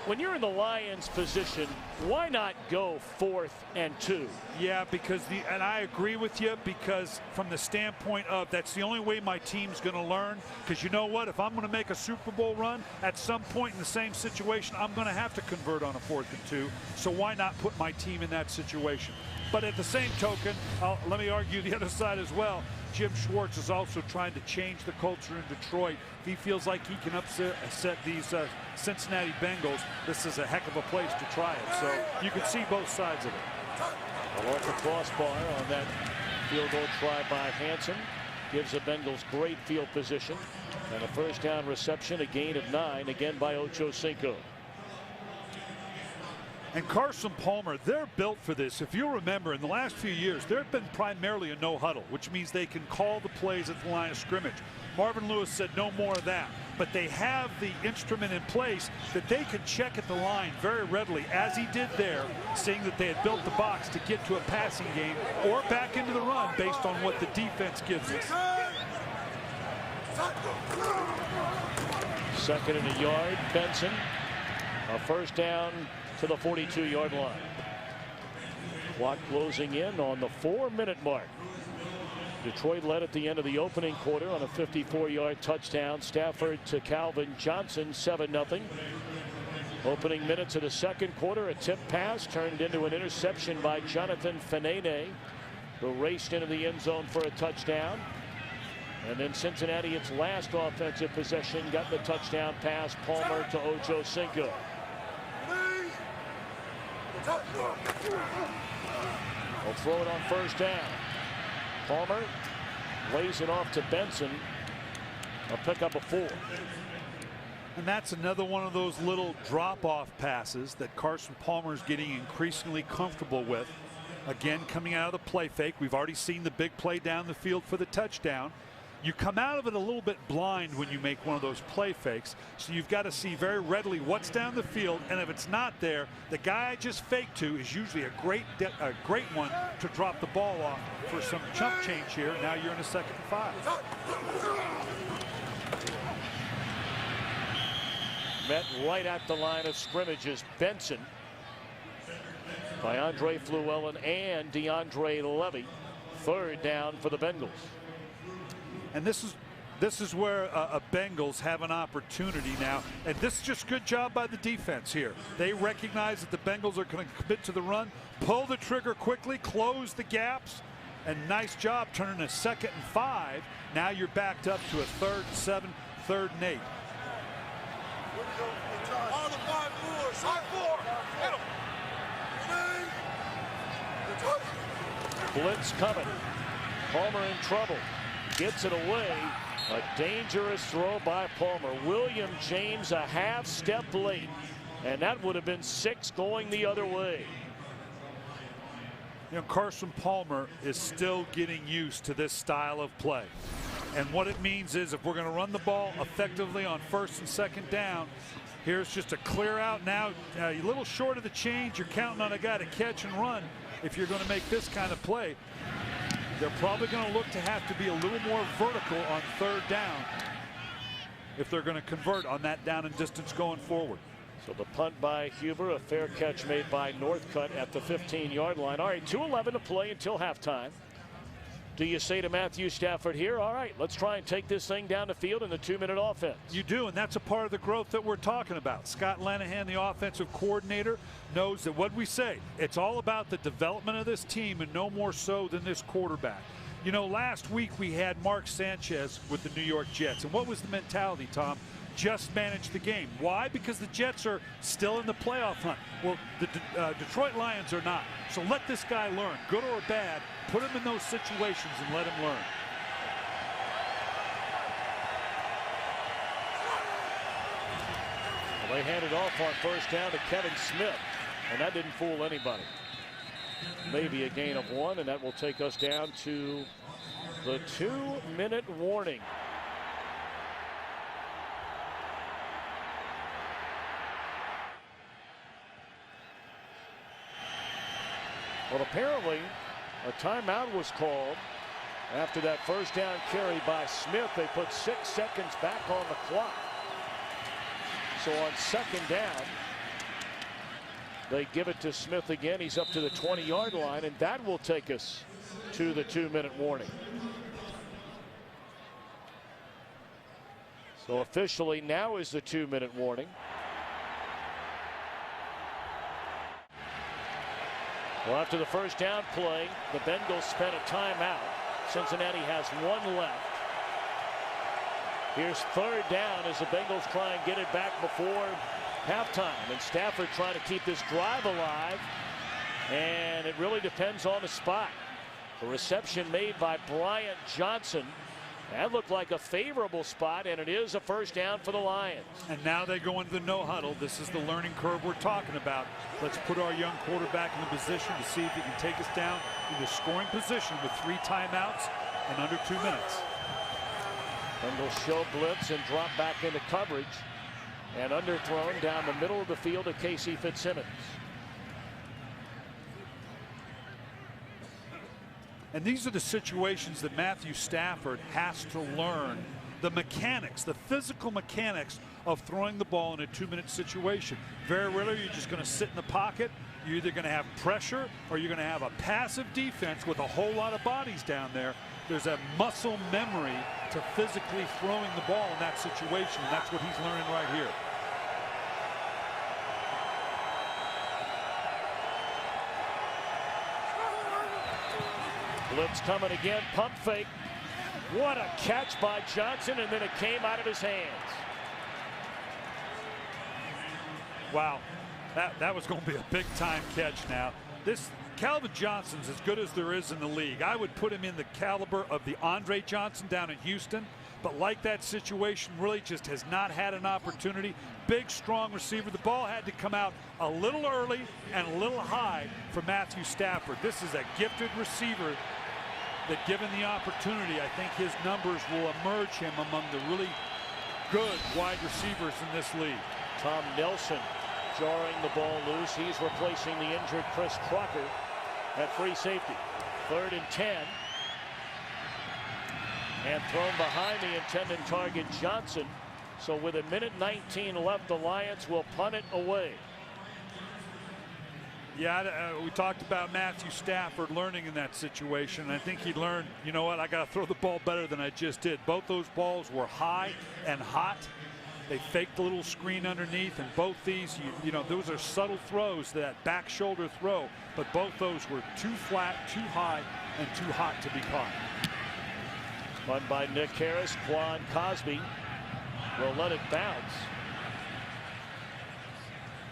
when you're in the Lions position, why not go 4th and 2? Yeah, because and I agree with you, because from the standpoint of that's the only way my team's going to learn. Because you know what? If I'm going to make a Super Bowl run, at some point in the same situation, I'm going to have to convert on a 4th and 2. So why not put my team in that situation? But at the same token, let me argue the other side as well. Jim Schwartz is also trying to change the culture in Detroit. He feels like he can upset these Cincinnati Bengals. This is a heck of a place to try it. So you can see both sides of it. Off the crossbar on that field goal try by Hansen. Gives the Bengals great field position. And a first down reception, a gain of 9, again by Ochocinco. And Carson Palmer, they're built for this. If you remember, in the last few years, they've been primarily a no huddle, which means they can call the plays at the line of scrimmage. Marvin Lewis said no more of that. But they have the instrument in place that they can check at the line very readily, as he did there, seeing that they had built the box to get to a passing game or back into the run based on what the defense gives us. 2nd and a yard, Benson. A first down to the 42-yard line. Clock closing in on the 4-minute mark. Detroit led at the end of the opening quarter on a 54-yard touchdown. Stafford to Calvin Johnson, 7-0. Opening minutes of the second quarter, a tip pass turned into an interception by Jonathan Fanene, who raced into the end zone for a touchdown. And then Cincinnati, its last offensive possession, got the touchdown pass. Palmer to Ocho Cinco. They'll throw it on first down. Palmer lays it off to Benson. A pickup of 4. And that's another one of those little drop-off passes that Carson Palmer is getting increasingly comfortable with. Again, coming out of the play fake. We've already seen the big play down the field for the touchdown. You come out of it a little bit blind when you make one of those play fakes, so you've got to see very readily what's down the field, and if it's not there, the guy I just faked to is usually a great one to drop the ball off for some chump change here. Now you're in a 2nd and 5. Met right at the line of scrimmage is Benson by Andre Fluellen and DeAndre Levy. 3rd down for the Bengals. And this is where Bengals have an opportunity now, and this is just good job by the defense here. They recognize that the Bengals are going to commit to the run, pull the trigger quickly, close the gaps, and nice job turning a 2nd and 5. Now you're backed up to a 3rd and 7, 3rd and 8. On the 5-4, side 4. Hit him. Blitz coming. Palmer in trouble. Gets it away. A dangerous throw by Palmer. William James a half step late, and that would have been 6 going the other way. You know, Carson Palmer is still getting used to this style of play. And what it means is if we're going to run the ball effectively on 1st and 2nd down, here's just a clear out now. A little short of the change. You're counting on a guy to catch and run if you're going to make this kind of play. They're probably going to look to have to be a little more vertical on 3rd down if they're going to convert on that down and distance going forward. So the punt by Huber, a fair catch made by Northcutt at the 15-yard line. All right, 2:11 to play until halftime. Do you say to Matthew Stafford here, all right, let's try and take this thing down the field in the 2-minute offense? You do, and that's a part of the growth that we're talking about. Scott Linehan, the offensive coordinator, knows that what we say, it's all about the development of this team and no more so than this quarterback. You know, last week we had Mark Sanchez with the New York Jets, and what was the mentality, Tom? Just manage the game. Why? Because the Jets are still in the playoff hunt. Well, the Detroit Lions are not. So let this guy learn, good or bad. Put him in those situations and let him learn. Well, they handed off on first down to Kevin Smith, and that didn't fool anybody. Maybe a gain of 1, and that will take us down to the 2-minute warning. Well, apparently a timeout was called after that first down carry by Smith. They put 6 seconds back on the clock. So on 2nd down, they give it to Smith again. He's up to the 20-yard line, and that will take us to the 2-minute warning. So officially now is the 2-minute warning. Well, after the first down play, the Bengals spent a timeout. Cincinnati has 1 left. Here's 3rd down as the Bengals try and get it back before halftime. And Stafford trying to keep this drive alive. And it really depends on the spot. The reception made by Bryant Johnson. That looked like a favorable spot, and it is a first down for the Lions. And now they go into the no huddle. This is the learning curve we're talking about. Let's put our young quarterback in a position to see if he can take us down into scoring position with 3 timeouts and under 2 minutes. Bengals show blitz and drop back into coverage, and underthrown down the middle of the field to Casey Fitzsimmons. And these are the situations that Matthew Stafford has to learn. The mechanics, the physical mechanics of throwing the ball in a 2-minute situation. Very rarely you're just going to sit in the pocket. You're either going to have pressure or you're going to have a passive defense with a whole lot of bodies down there. there's a muscle memory to physically throwing the ball in that situation. And that's what he's learning right here. Blitz coming again, pump fake. What a catch by Johnson, and then it came out of his hands. Wow, that was going to be a big time catch now. This Calvin Johnson's as good as there is in the league. I would put him in the caliber of the Andre Johnson down in Houston, but like that situation, really just has not had an opportunity. Big, strong receiver. The ball had to come out a little early and a little high for Matthew Stafford. This is a gifted receiver that, given the opportunity, I think his numbers will emerge him among the really good wide receivers in this league. Tom Nelson jarring the ball loose. He's replacing the injured Chris Crocker at free safety. 3rd and 10. And thrown behind the intended target, Johnson. So with 1:19 left, the Lions will punt it away. Yeah, we talked about Matthew Stafford learning in that situation. I think he learned, you know what, I got to throw the ball better than I just did. Both those balls were high and hot. They faked a little screen underneath, and both these, you know, those are subtle throws, that back shoulder throw, but both those were too flat, too high, and too hot to be caught. Run by Nick Harris. Quan Cosby will let it bounce.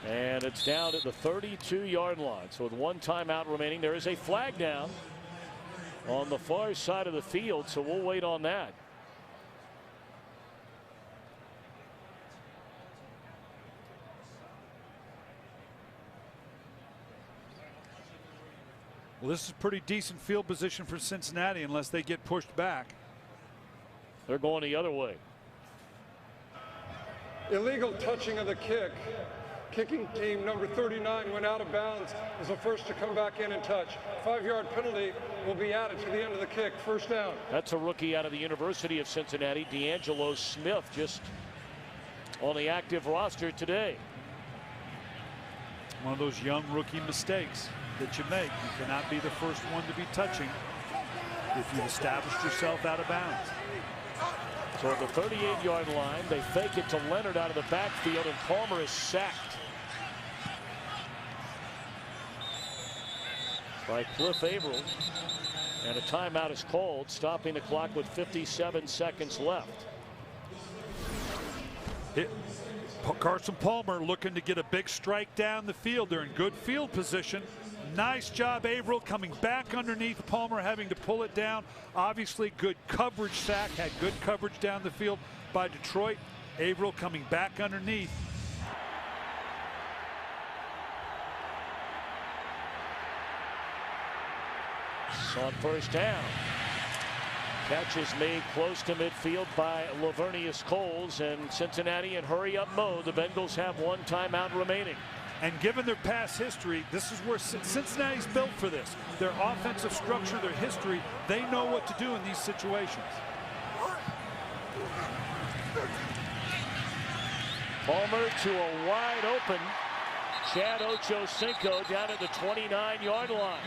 And it's down at the 32-yard line. So with 1 timeout remaining, there is a flag down on the far side of the field, so we'll wait on that. Well, this is pretty decent field position for Cincinnati unless they get pushed back. They're going the other way. Illegal touching of the kick. Kicking team number 39 went out of bounds, was the first to come back in and touch. 5-yard penalty will be added to the end of the kick. First down. That's a rookie out of the University of Cincinnati, D'Angelo Smith, just on the active roster today. One of those young rookie mistakes that you make. You cannot be the first one to be touching if you've established yourself out of bounds. So at the 38-yard line, they fake it to Leonard out of the backfield, and Palmer is sacked by Cliff Averill. And a timeout is called, stopping the clock with 57 seconds left. Carson Palmer looking to get a big strike down the field. They're in good field position. Nice job, Averill, coming back underneath Palmer, having to pull it down. Obviously, good coverage sack, had good coverage down the field by Detroit. Averill coming back underneath. On first down. Catch is made close to midfield by Lavernius Coles, and Cincinnati in hurry-up mode. The Bengals have 1 timeout remaining. And given their past history, this is where Cincinnati's built for this. Their offensive structure, their history, they know what to do in these situations. Palmer to a wide open Chad Ochocinco down at the 29-yard line.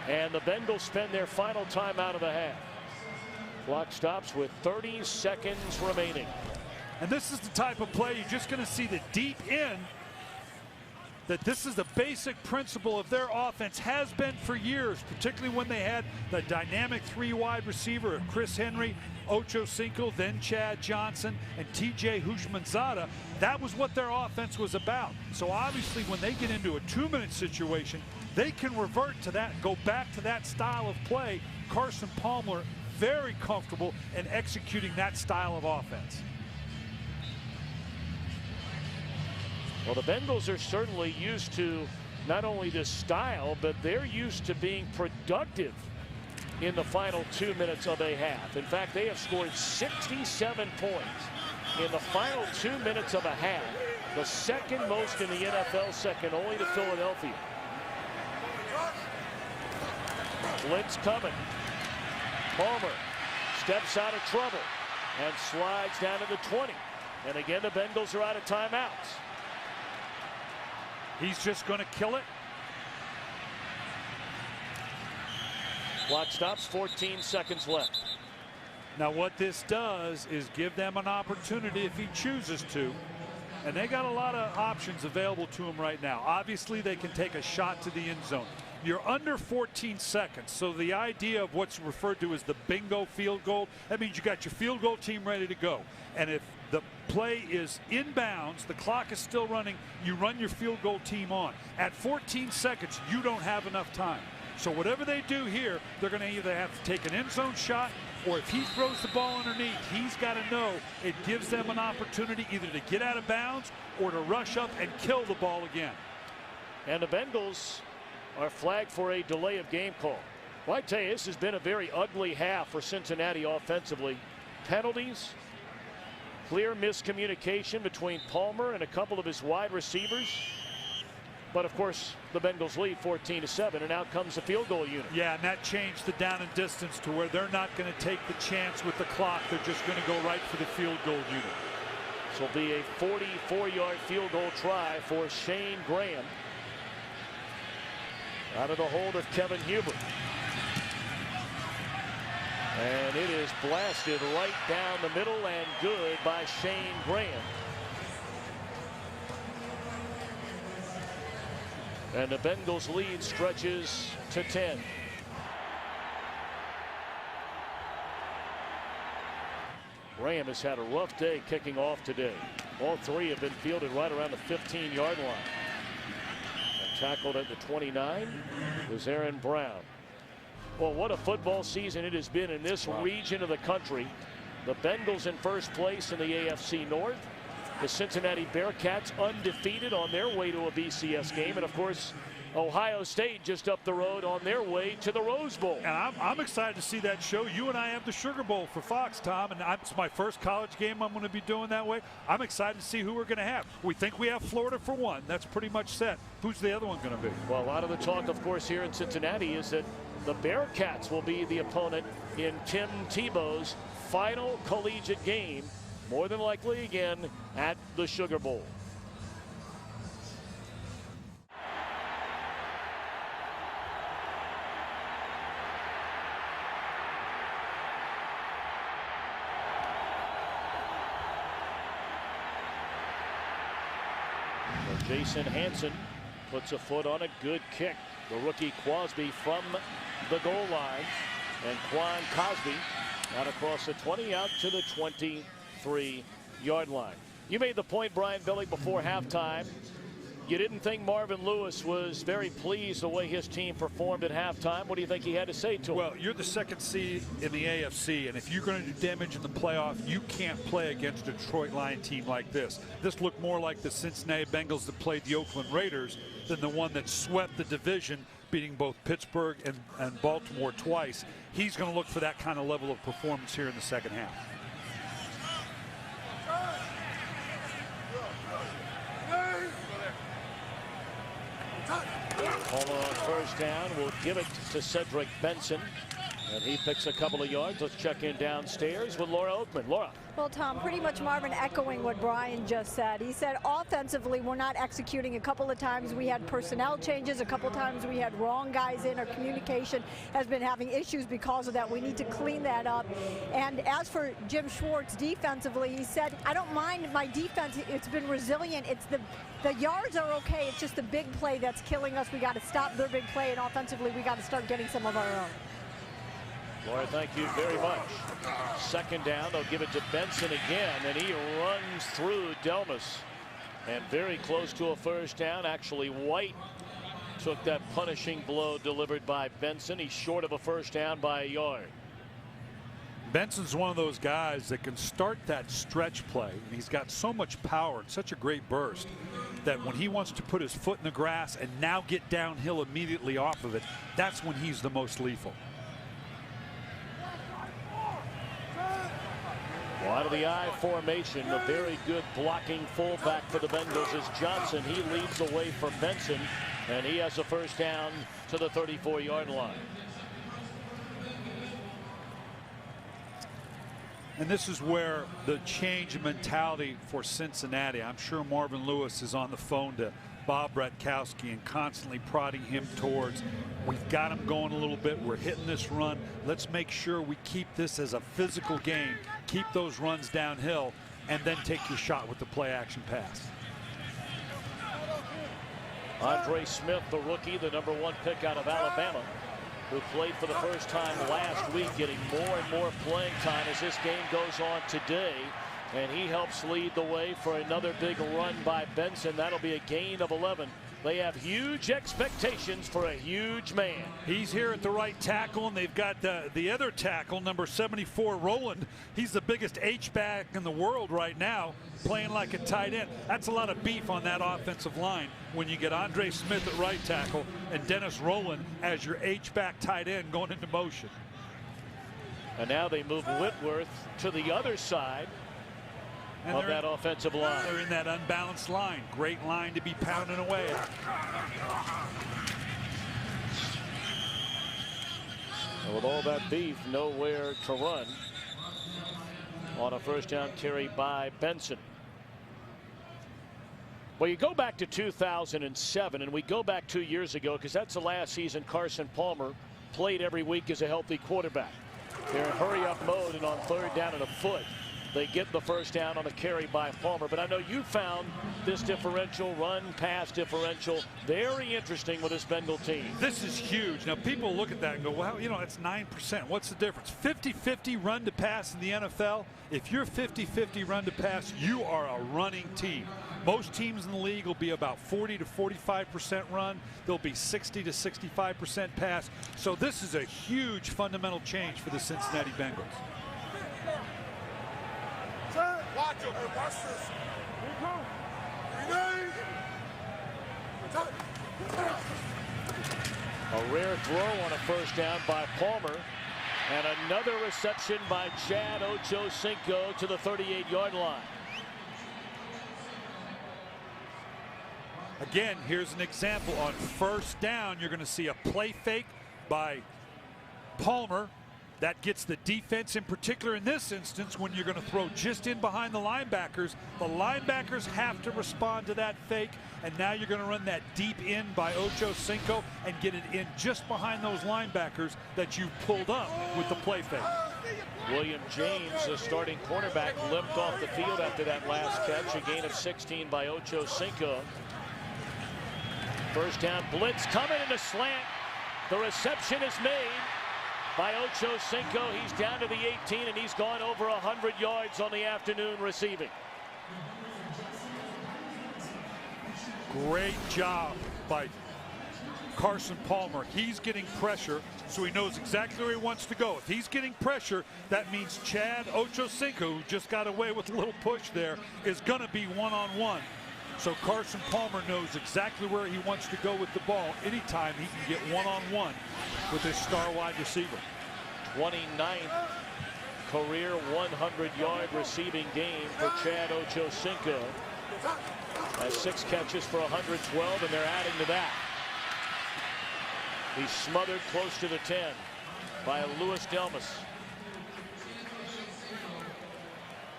And the Bengals spend their final timeout of the half. Clock stops with 30 seconds remaining. And this is the type of play you're just going to see the deep end. That this is the basic principle of their offense, has been for years, particularly when they had the dynamic 3 wide receiver of Chris Henry, Ochocinco, then Chad Johnson, and TJ Houshmandzadeh. That was what their offense was about. So obviously when they get into a 2-minute situation, they can revert to that, go back to that style of play. Carson Palmer very comfortable in executing that style of offense. Well, the Bengals are certainly used to not only this style, but they're used to being productive in the final 2 minutes of a half. In fact, they have scored 67 points in the final 2 minutes of a half, the second most in the NFL, second only to Philadelphia. Blitz coming. Palmer steps out of trouble and slides down to the 20. And again, the Bengals are out of timeouts. He's just going to kill it. Clock stops, 14 seconds left. Now what this does is give them an opportunity if he chooses to. And they got a lot of options available to him right now. Obviously, they can take a shot to the end zone. You're under 14 seconds, so the idea of what's referred to as the bingo field goal, that means you got your field goal team ready to go. And if the play is inbounds, the clock is still running, you run your field goal team on. At 14 seconds, you don't have enough time. So whatever they do here, they're going to either have to take an end zone shot, or if he throws the ball underneath, he's got to know it gives them an opportunity either to get out of bounds or to rush up and kill the ball again. And the Bengals are flagged for a delay of game call. Well, I tell you, this has been a very ugly half for Cincinnati offensively. Penalties, clear miscommunication between Palmer and a couple of his wide receivers. But of course, the Bengals lead 14-7, and out comes the field goal unit. Yeah, and that changed the down and distance to where they're not going to take the chance with the clock. They're just going to go right for the field goal unit. This will be a 44-yard field goal try for Shane Graham. Out of the hold of Kevin Huber. And it is blasted right down the middle and good by Shane Graham. And the Bengals lead stretches to 10. Graham has had a rough day kicking off today. All three have been fielded right around the 15-yard line. And tackled at the 29 is Aaron Brown. Well, what a football season it has been in this region of the country. The Bengals in first place in the AFC North. The Cincinnati Bearcats undefeated on their way to a BCS game. And, of course, Ohio State just up the road on their way to the Rose Bowl. And I'm excited to see that show. You and I have the Sugar Bowl for Fox, Tom, and it's my first college game I'm going to be doing that way. I'm excited to see who we're going to have. We think we have Florida for one. That's pretty much set. Who's the other one going to be? Well, a lot of the talk, of course, here in Cincinnati is that the Bearcats will be the opponent in Tim Tebow's final collegiate game, more than likely again at the Sugar Bowl. Jason Hansen puts a foot on a good kick. The rookie Crosby from the goal line, and Quan Cosby out across the 20 out to the 23-yard line. You made the point, Brian Billy, before halftime. You didn't think Marvin Lewis was very pleased the way his team performed at halftime. What do you think he had to say to him? Well, you're the second seed in the AFC, and if you're going to do damage in the playoff, you can't play against a Detroit Lion team like this. This looked more like the Cincinnati Bengals that played the Oakland Raiders than the one that swept the division, beating both Pittsburgh and Baltimore twice. He's going to look for that kind of level of performance here in the second half. Palmer on first down will give it to Cedric Benson, and he picks a couple of yards. Let's check in downstairs with Laura Oakman. Laura. Well, Tom, pretty much Marvin echoing what Brian just said. He said offensively we're not executing. A couple of times we had personnel changes. A couple of times we had wrong guys in. Our communication has been having issues because of that. We need to clean that up. And as for Jim Schwartz defensively, he said, I don't mind my defense. It's been resilient. It's the yards are okay. It's just the big play that's killing us. We got to stop their big play, and offensively we got to start getting some of our own. Laura, thank you very much. Second down, they'll give it to Benson again, and he runs through Delmas. And very close to a first down. Actually, White took that punishing blow delivered by Benson. He's short of a first down by a yard. Benson's one of those guys that can start that stretch play, and he's got so much power and such a great burst that when he wants to put his foot in the grass and now get downhill immediately off of it, that's when he's the most lethal. Well, out of the I formation, a very good blocking fullback for the Bengals is Johnson. He leads the way for Benson, and he has a first down to the 34-yard line. And this is where the change in mentality for Cincinnati. I'm sure Marvin Lewis is on the phone to Bob Bratkowski and constantly prodding him towards, we've got him going a little bit, we're hitting this run, let's make sure we keep this as a physical game, keep those runs downhill, and then take your shot with the play action pass. Andre Smith, the rookie, the #1 pick out of Alabama, who played for the first time last week, getting more and more playing time as this game goes on today. And he helps lead the way for another big run by Benson. That'll be a gain of 11. They have huge expectations for a huge man. He's here at the right tackle, and they've got the other tackle, number 74, Rowland. He's the biggest H-back in the world right now, playing like a tight end. That's a lot of beef on that offensive line when you get Andre Smith at right tackle and Dennis Rowland as your H-back tight end going into motion. And now they move Whitworth to the other side of that offensive line. They're in that unbalanced line. Great line to be pounding away at. And with all that beef, nowhere to run on a first down carry by Benson. Well, you go back to 2007, and we go back 2 years ago because that's the last season Carson Palmer played every week as a healthy quarterback. They're in hurry-up mode, and on 3rd down and a foot, they get the first down on a carry by Palmer. But I know you found this differential, run-pass differential, very interesting with this Bengal team. This is huge. Now, people look at that and go, well, you know, it's 9%. What's the difference? 50-50 run to pass in the NFL. If you're 50-50 run to pass, you are a running team. Most teams in the league will be about 40 to 45% run. They'll be 60 to 65% pass. So this is a huge fundamental change for the Cincinnati Bengals. Watch him. Watch this. A rare throw on a first down by Palmer. And another reception by Chad Ochocinco to the 38-yard line. Again, here's an example. On first down, you're going to see a play fake by Palmer. That gets the defense, in particular in this instance, when you're going to throw just in behind the linebackers have to respond to that fake, and now you're going to run that deep in by Ochocinco and get it in just behind those linebackers that you pulled up with the play fake. William James, the starting cornerback, limped off the field after that last catch. A gain of 16 by Ochocinco. First down blitz coming in a slant. The reception is made by Ochocinco. He's down to the 18, and he's gone over 100 yards on the afternoon receiving. Great job by Carson Palmer. He's getting pressure, so he knows exactly where he wants to go. If he's getting pressure, that means Chad Ochocinco, who just got away with a little push there, is going to be one-on-one. So Carson Palmer knows exactly where he wants to go with the ball. Anytime he can get one-on-one with his star wide receiver. 29th career 100-yard receiving game for Chad Ochocinco. Has 6 catches for 112, and they're adding to that. He's smothered close to the 10 by Louis Delmas.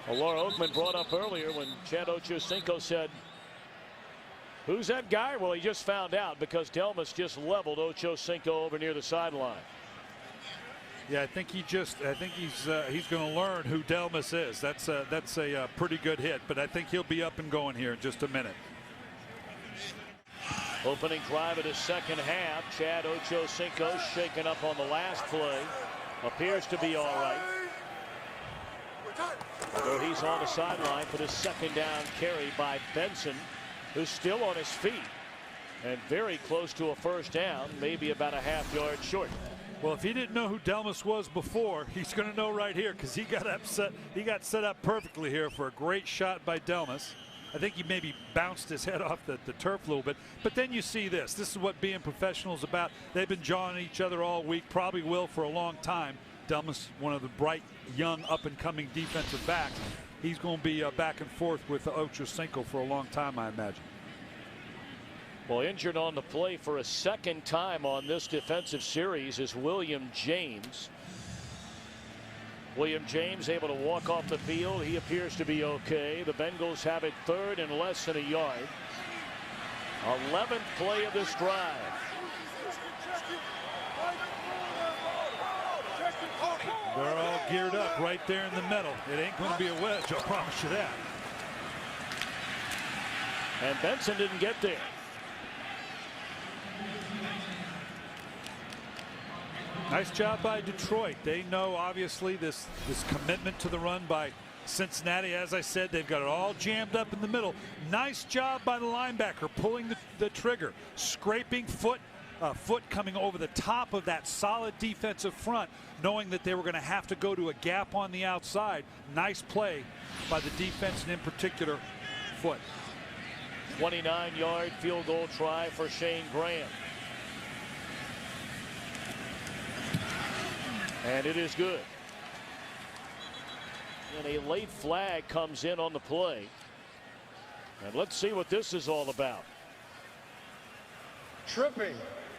Well, Laura Oakman brought up earlier when Chad Ochocinco said, "Who's that guy?" Well, he just found out because Delmas just leveled Ochocinco over near the sideline. Yeah, I think he's going to learn who Delmas is. That's a pretty good hit, but I think he'll be up and going here in just a minute. Opening drive of the second half. Chad Ochocinco shaken up on the last play. Appears to be all right. Although he's on the sideline for the second down carry by Benson, who's still on his feet and very close to a first down, maybe about a half-yard short. Well, if he didn't know who Delmas was before, he's going to know right here because he got upset. He got set up perfectly here for a great shot by Delmas. I think he maybe bounced his head off the turf a little bit. But then you see this. This is what being professional is about. They've been jawing each other all week, probably will for a long time. Delmas, one of the bright, young, up-and-coming defensive backs. He's going to be back and forth with Ochocinco for a long time, I imagine. Well, injured on the play for a second time on this defensive series is William James. William James able to walk off the field. He appears to be okay. The Bengals have it 3rd and less than a yard. 11th play of this drive. They're all geared up right there in the middle. It ain't going to be a wedge, I'll promise you that. And Benson didn't get there. Nice job by Detroit. They know, obviously, this commitment to the run by Cincinnati. As I said, they've got it all jammed up in the middle. Nice job by the linebacker pulling the trigger, scraping foot coming over the top of that solid defensive front, knowing that they were going to have to go to a gap on the outside. Nice play by the defense, and in particular, Foot. 29-yard field goal try for Shane Graham. And it is good. And a late flag comes in on the play. And let's see what this is all about. Tripping.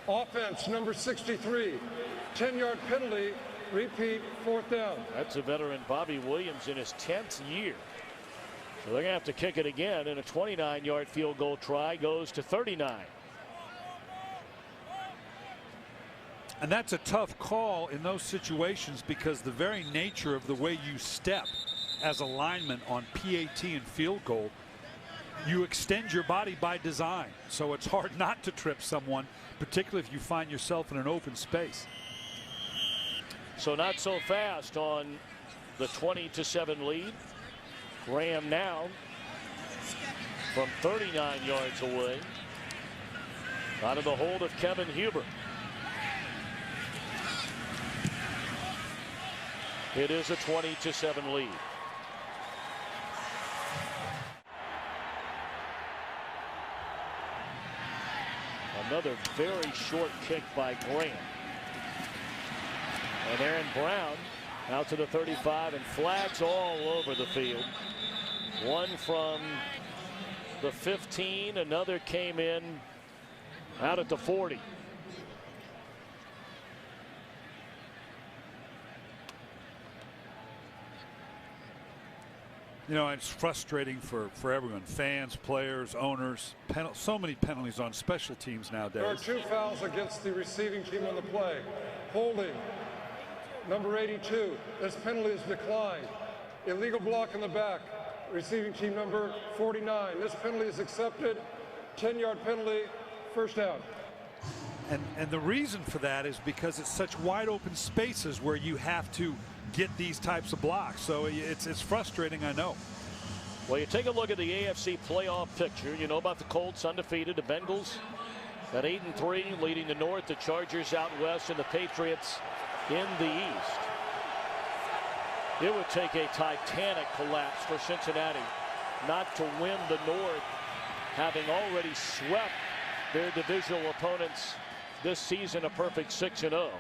Offense number 63. 10-yard penalty. Repeat, 4th down. That's a veteran, Bobby Williams, in his 10th year. So they're going to have to kick it again, and a 29-yard field goal try goes to 39. And that's a tough call in those situations, because the very nature of the way you step as a lineman on PAT and field goal, you extend your body by design. So it's hard not to trip someone, particularly if you find yourself in an open space. So not so fast on the 20-7 lead. Graham now from 39 yards away, out of the hold of Kevin Huber. It is a 20-7 lead. Another very short kick by Graham. And Aaron Brown out to the 35, and flags all over the field. One from the 15, another came in out at the 40. You know, it's frustrating for everyone, fans, players, owners. So many penalties on special teams nowadays. There are 2 fouls against the receiving team on the play. Holding, number 82. This penalty is declined. Illegal block in the back. Receiving team number 49. This penalty is accepted. 10-yard penalty, 1st down. And the reason for that is because it's such wide open spaces where you have to get these types of blocks. So it's frustrating, I know. Well, you take a look at the AFC playoff picture. You know about the Colts undefeated, the Bengals at 8-3, leading the North, the Chargers out west, and the Patriots in the East. It would take a titanic collapse for Cincinnati not to win the North, having already swept their divisional opponents this season, a perfect 6-0.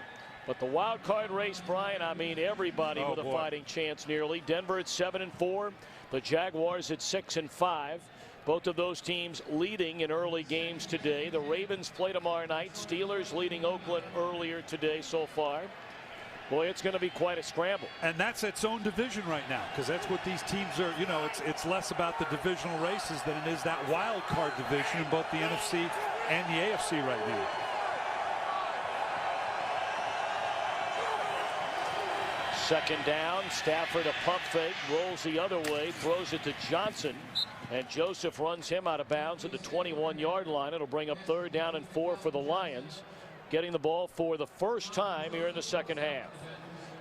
But the wild card race, Brian, I mean, everybody with a fighting chance nearly. Denver at 7-4, the Jaguars at 6-5. Both of those teams leading in early games today. The Ravens play tomorrow night. Steelers leading Oakland earlier today so far. Boy, it's going to be quite a scramble. And that's its own division right now, because that's what these teams are. You know, it's less about the divisional races than it is that wild card division in both the NFC and the AFC right now. Second down, Stafford a pump fake, rolls the other way, throws it to Johnson, and Joseph runs him out of bounds at the 21-yard line. It'll bring up 3rd down and 4 for the Lions, getting the ball for the first time here in the second half.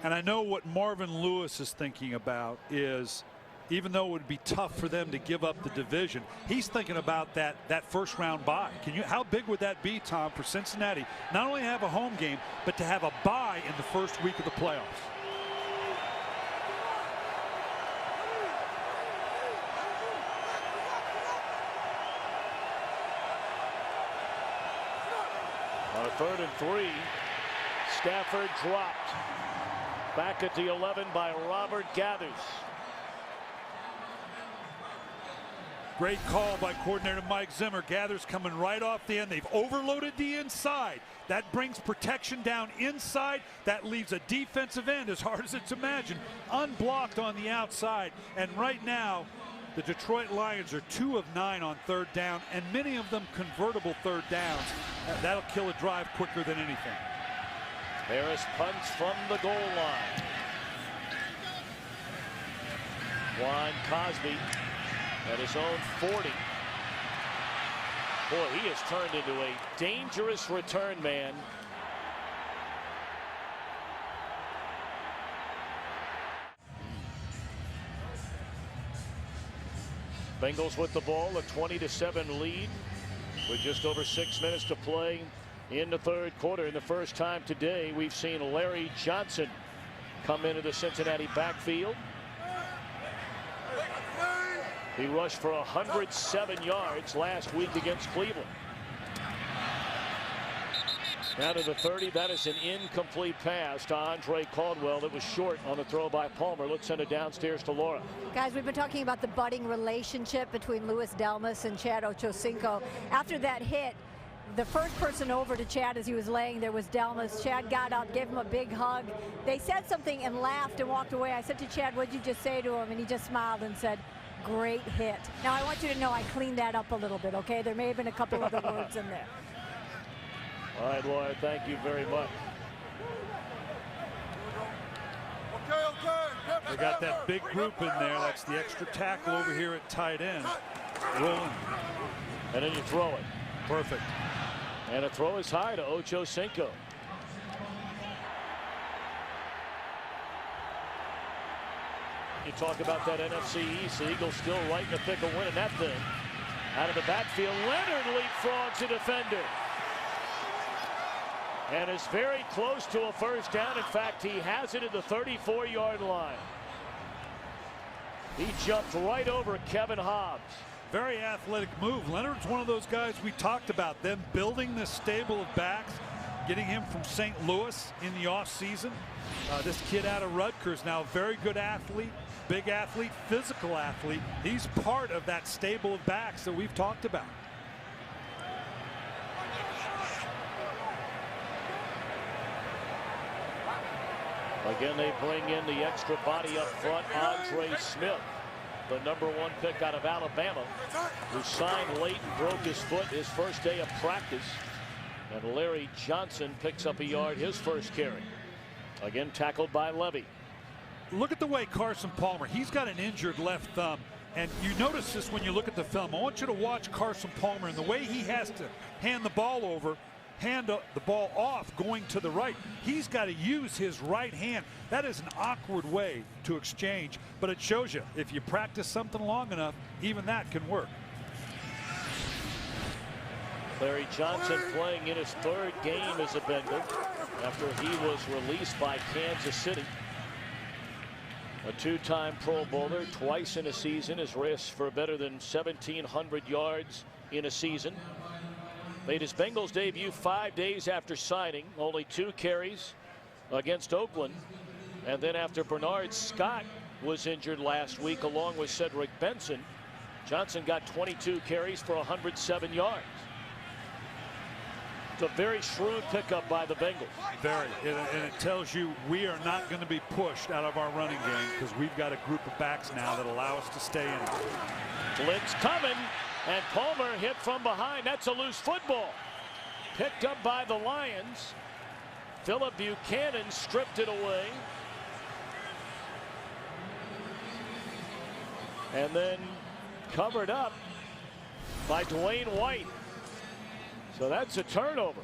And I know what Marvin Lewis is thinking about is, even though it would be tough for them to give up the division, he's thinking about that first round bye. How big would that be, Tom, for Cincinnati? Not only have a home game, but to have a bye in the first week of the playoffs. On a 3rd and 3, Stafford dropped. Back at the 11 by Robert Gathers. Great call by coordinator Mike Zimmer. Gathers coming right off the end. They've overloaded the inside. That brings protection down inside. That leaves a defensive end, as hard as it's imagined, unblocked on the outside. And right now, The Detroit Lions are 2 of 9 on third down, and many of them convertible third downs. That'll kill a drive quicker than anything. Harris punts from the goal line. Juan Cosby at his own 40. Boy, he has turned into a dangerous return man. Bengals with the ball, a 20-7 lead with just over 6 minutes to play in the third quarter. And the first time today we've seen Larry Johnson come into the Cincinnati backfield. He rushed for 107 yards last week against Cleveland. Down to the 30. That is an incomplete pass to Andre Caldwell that was short on the throw by Palmer. Let's send it downstairs to Laura. Guys, we've been talking about the budding relationship between Louis Delmas and Chad Ochocinco. After that hit, the first person over to Chad as he was laying there was Delmas. Chad got up, gave him a big hug. They said something and laughed and walked away. I said to Chad, what'd you just say to him? And he just smiled and said, great hit. Now, I want you to know I cleaned that up a little bit, okay? There may have been a couple other words in there. All right, Laura, thank you very much. They got that big group in there. That's the extra tackle over here at tight end. Rolling. And then you throw it. Perfect. And a throw is high to Ochocinco. You talk about that NFC East. The Eagles still right in the thick of winning that thing. Out of the backfield, Leonard leapfrogs a defender. And is very close to a first down. In fact, he has it at the 34-yard line. He jumped right over Kevin Hobbs. Very athletic move. Leonard's one of those guys we talked about, them building this stable of backs, getting him from St. Louis in the offseason. This kid out of Rutgers, now a very good athlete, big athlete, physical athlete. He's part of that stable of backs that we've talked about. Again, they bring in the extra body up front, Andre Smith, the #1 pick out of Alabama, who signed late and broke his foot his first day of practice. And Larry Johnson picks up a yard, his first carry. Again, tackled by Levy. Look at the way Carson Palmer, he's got an injured left thumb. And you notice this when you look at the film. I want you to watch Carson Palmer and the way he has to hand the ball over, hand the ball off going to the right. He's got to use his right hand. That is an awkward way to exchange, but it shows you if you practice something long enough, even that can work. Larry Johnson playing in his third game as a Bengal after he was released by Kansas City. A two-time Pro Bowler, twice in a season, has raced for better than 1,700 yards in a season. Made his Bengals debut 5 days after signing, only 2 carries against Oakland. And then after Bernard Scott was injured last week along with Cedric Benson, Johnson got 22 carries for 107 yards. It's a very shrewd pickup by the Bengals. Very, and it tells you we are not going to be pushed out of our running game because we've got a group of backs now that allow us to stay in it. Blitz coming. And Palmer hit from behind. That's a loose football. Picked up by the Lions. Philip Buchanan stripped it away. And then covered up by Dwayne White. So that's a turnover.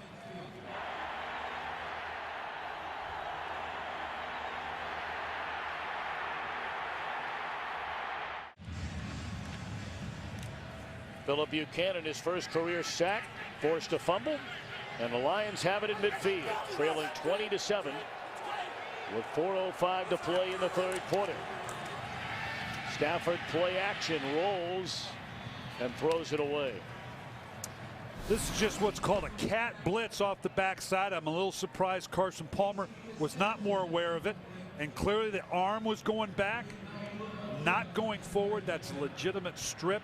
Philip Buchanan, his first career sack, forced a fumble, and the Lions have it in midfield, trailing 20-7 with 4:05 to play in the third quarter. Stafford play action, rolls and throws it away. This is just what's called a cat blitz off the backside. I'm a little surprised Carson Palmer was not more aware of it, and clearly the arm was going back, not going forward. That's a legitimate strip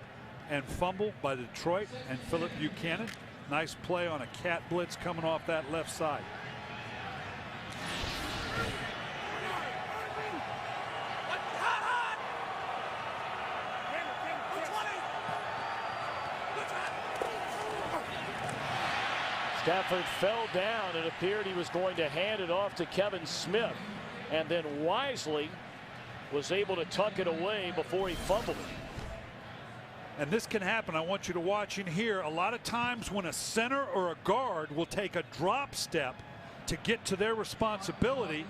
and fumble by Detroit and Philip Buchanan. Nice play on a cat blitz coming off that left side. Stafford fell down. It appeared he was going to hand it off to Kevin Smith, and then wisely was able to tuck it away before he fumbled it. And this can happen. I want you to watch in here. A lot of times when a center or a guard will take a drop step to get to their responsibility,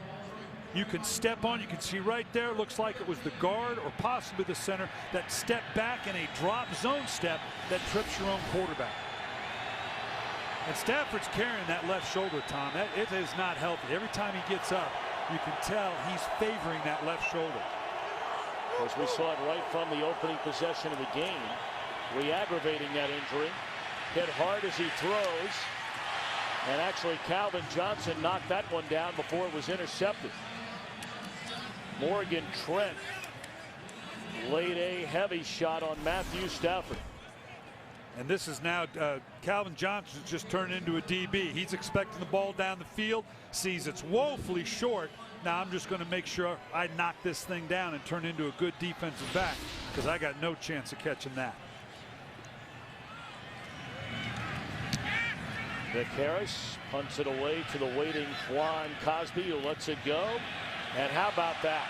you can step on. You can see right there, looks like it was the guard or possibly the center that stepped back in a drop zone step that trips your own quarterback. And Stafford's carrying that left shoulder, Tom. It is not healthy. Every time he gets up, you can tell he's favoring that left shoulder. As we saw it right from the opening possession of the game, re-aggravating that injury. Hit hard as he throws. And actually Calvin Johnson knocked that one down before it was intercepted. Morgan Trent laid a heavy shot on Matthew Stafford. And this is now Calvin Johnson just turned into a DB. He's expecting the ball down the field, sees it's woefully short. Now I'm just going to make sure I knock this thing down and turn into a good defensive back, because I got no chance of catching that. Nick Harris punts it away to the waiting Quan Cosby, who lets it go. And how about that?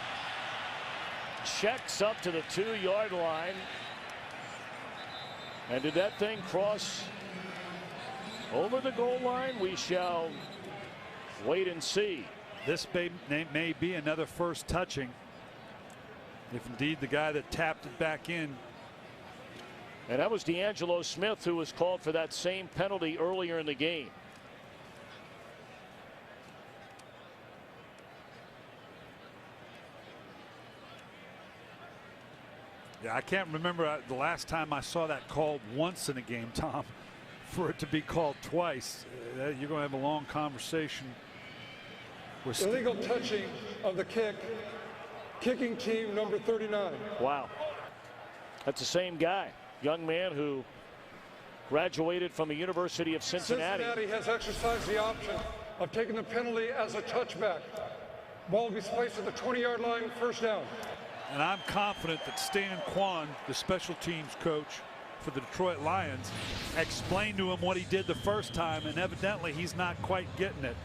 Checks up to the 2-yard line. And did that thing cross over the goal line? We shall wait and see. This may be another first touching, if indeed the guy that tapped it back in. And that was D'Angelo Smith, who was called for that same penalty earlier in the game. Yeah, I can't remember the last time I saw that called once in a game, Tom. For it to be called twice, you're going to have a long conversation. Illegal touching of the kick. Kicking team number 39. Wow. That's the same guy. Young man who graduated from the University of Cincinnati. Cincinnati has exercised the option of taking the penalty as a touchback. Ball will be placed at the 20-yard line, first down. And I'm confident that Stan Kwan, the special teams coach for the Detroit Lions, explained to him what he did the first time, and evidently he's not quite getting it.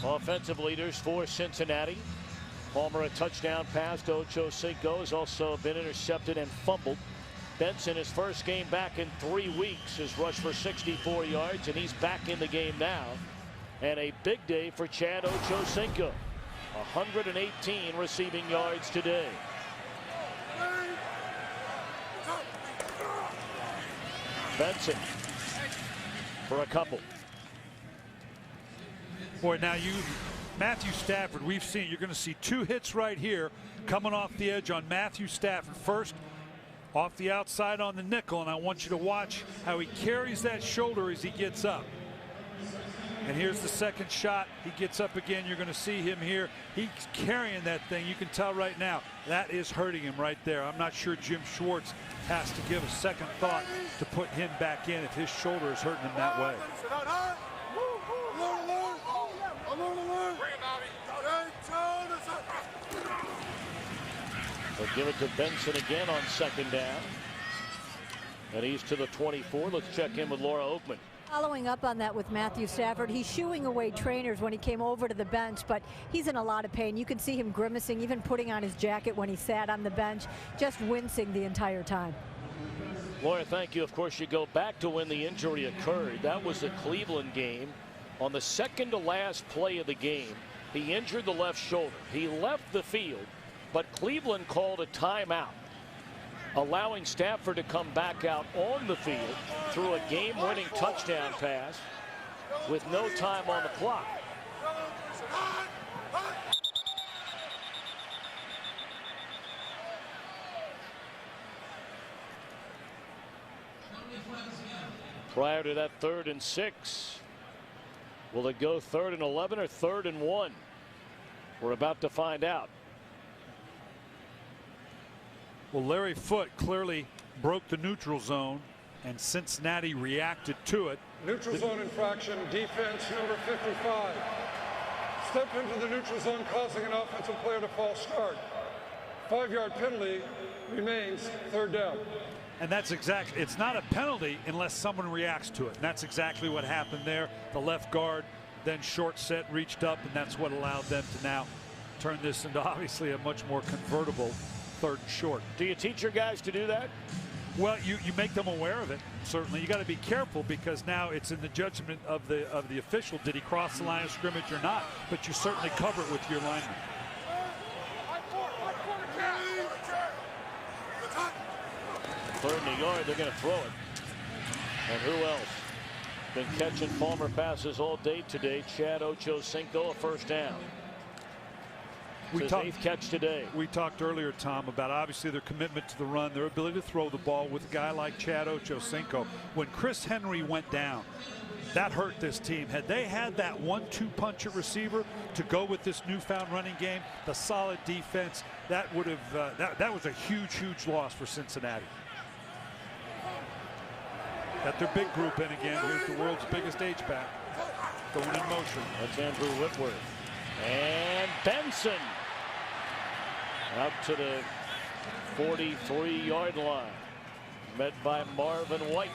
Offensive leaders for Cincinnati. Palmer, a touchdown pass to Ochocinco, has also been intercepted and fumbled. Benson, his first game back in 3 weeks, has rushed for 64 yards, and he's back in the game now. And a big day for Chad Ochocinco. 118 receiving yards today. Benson for a couple. Boy, now Matthew Stafford, we've seen, you're going to see 2 hits right here coming off the edge on Matthew Stafford. First, off the outside on the nickel, and I want you to watch how he carries that shoulder as he gets up. And here's the second shot. He gets up again. You're going to see him here. He's carrying that thing. You can tell right now that is hurting him right there. I'm not sure Jim Schwartz has to give a second thought to put him back in if his shoulder is hurting him that way. They'll give it to Benson again on second down. And he's to the 24. Let's check in with Laura Oakman. Following up on that with Matthew Stafford, he's shooing away trainers when he came over to the bench, but he's in a lot of pain. You can see him grimacing, even putting on his jacket when he sat on the bench, just wincing the entire time. Laura, thank you. Of course, you go back to when the injury occurred. That was the Cleveland game. On the second to last play of the game, he injured the left shoulder. He left the field, but Cleveland called a timeout, allowing Stafford to come back out on the field through a game-winning touchdown pass with no time on the clock. Prior to that 3rd and 6, will it go 3rd and 11 or 3rd and 1? We're about to find out. Well, Larry Foote clearly broke the neutral zone, and Cincinnati reacted to it. Neutral zone infraction, defense number 55. Step into the neutral zone, causing an offensive player to false start. 5-yard penalty remains third down. And that's exactly, it's not a penalty unless someone reacts to it. And that's exactly what happened there. The left guard then short set, reached up, and that's what allowed them to now turn this into obviously a much more convertible 3rd and short. Do you teach your guys to do that? Well, you make them aware of it. Certainly, you got to be careful because now it's in the judgment of the official. Did he cross the line of scrimmage or not? But you certainly cover it with your lineman. 3rd and a yard, they're going to throw it. And who else? Been catching Palmer passes all day today. Chad Ochocinco, a 1st down. His 8th catch today. We talked earlier, Tom, about obviously their commitment to the run, their ability to throw the ball with a guy like Chad Ochocinco. When Chris Henry went down, that hurt this team. Had they had that 1-2 punch at receiver to go with this newfound running game, the solid defense, that would have that was a huge loss for Cincinnati. Got their big group in again. Here's the world's biggest H-back going in motion. That's Andrew Whitworth. And Benson out to the 43-yard line. Met by Marvin White.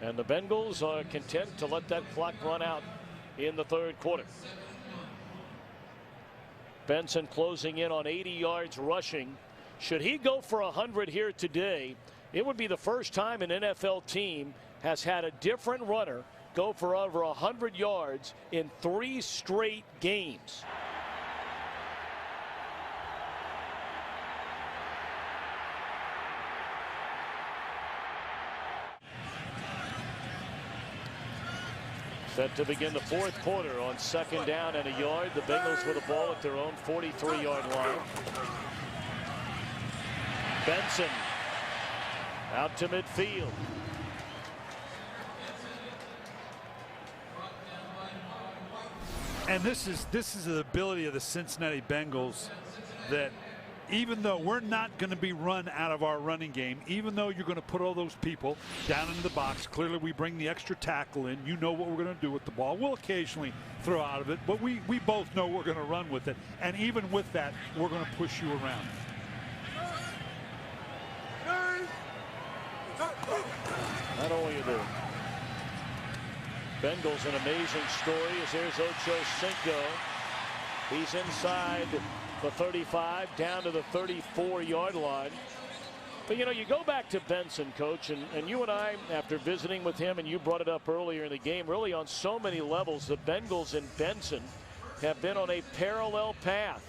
And the Bengals are content to let that clock run out in the 3rd quarter. Benson closing in on 80 yards rushing. Should he go for 100 here today, it would be the first time an NFL team has had a different runner go for over 100 yards in 3 straight games. Set to begin the 4th quarter on 2nd down and a yard. The Bengals with the ball at their own 43-yard line. Benson out to midfield. And this is the ability of the Cincinnati Bengals that even though we're not going to be run out of our running game, even though you're going to put all those people down into the box, clearly we bring the extra tackle in. You know what we're going to do with the ball. We'll occasionally throw out of it, but we both know we're going to run with it. And even with that, we're going to push you around. I know what you're doing. Bengals, an amazing story as there's Ochocinco. He's inside the 35 down to the 34-yard line. But you know, you go back to Benson, coach, and you and I, after visiting with him, and you brought it up earlier in the game, really on so many levels, the Bengals and Benson have been on a parallel path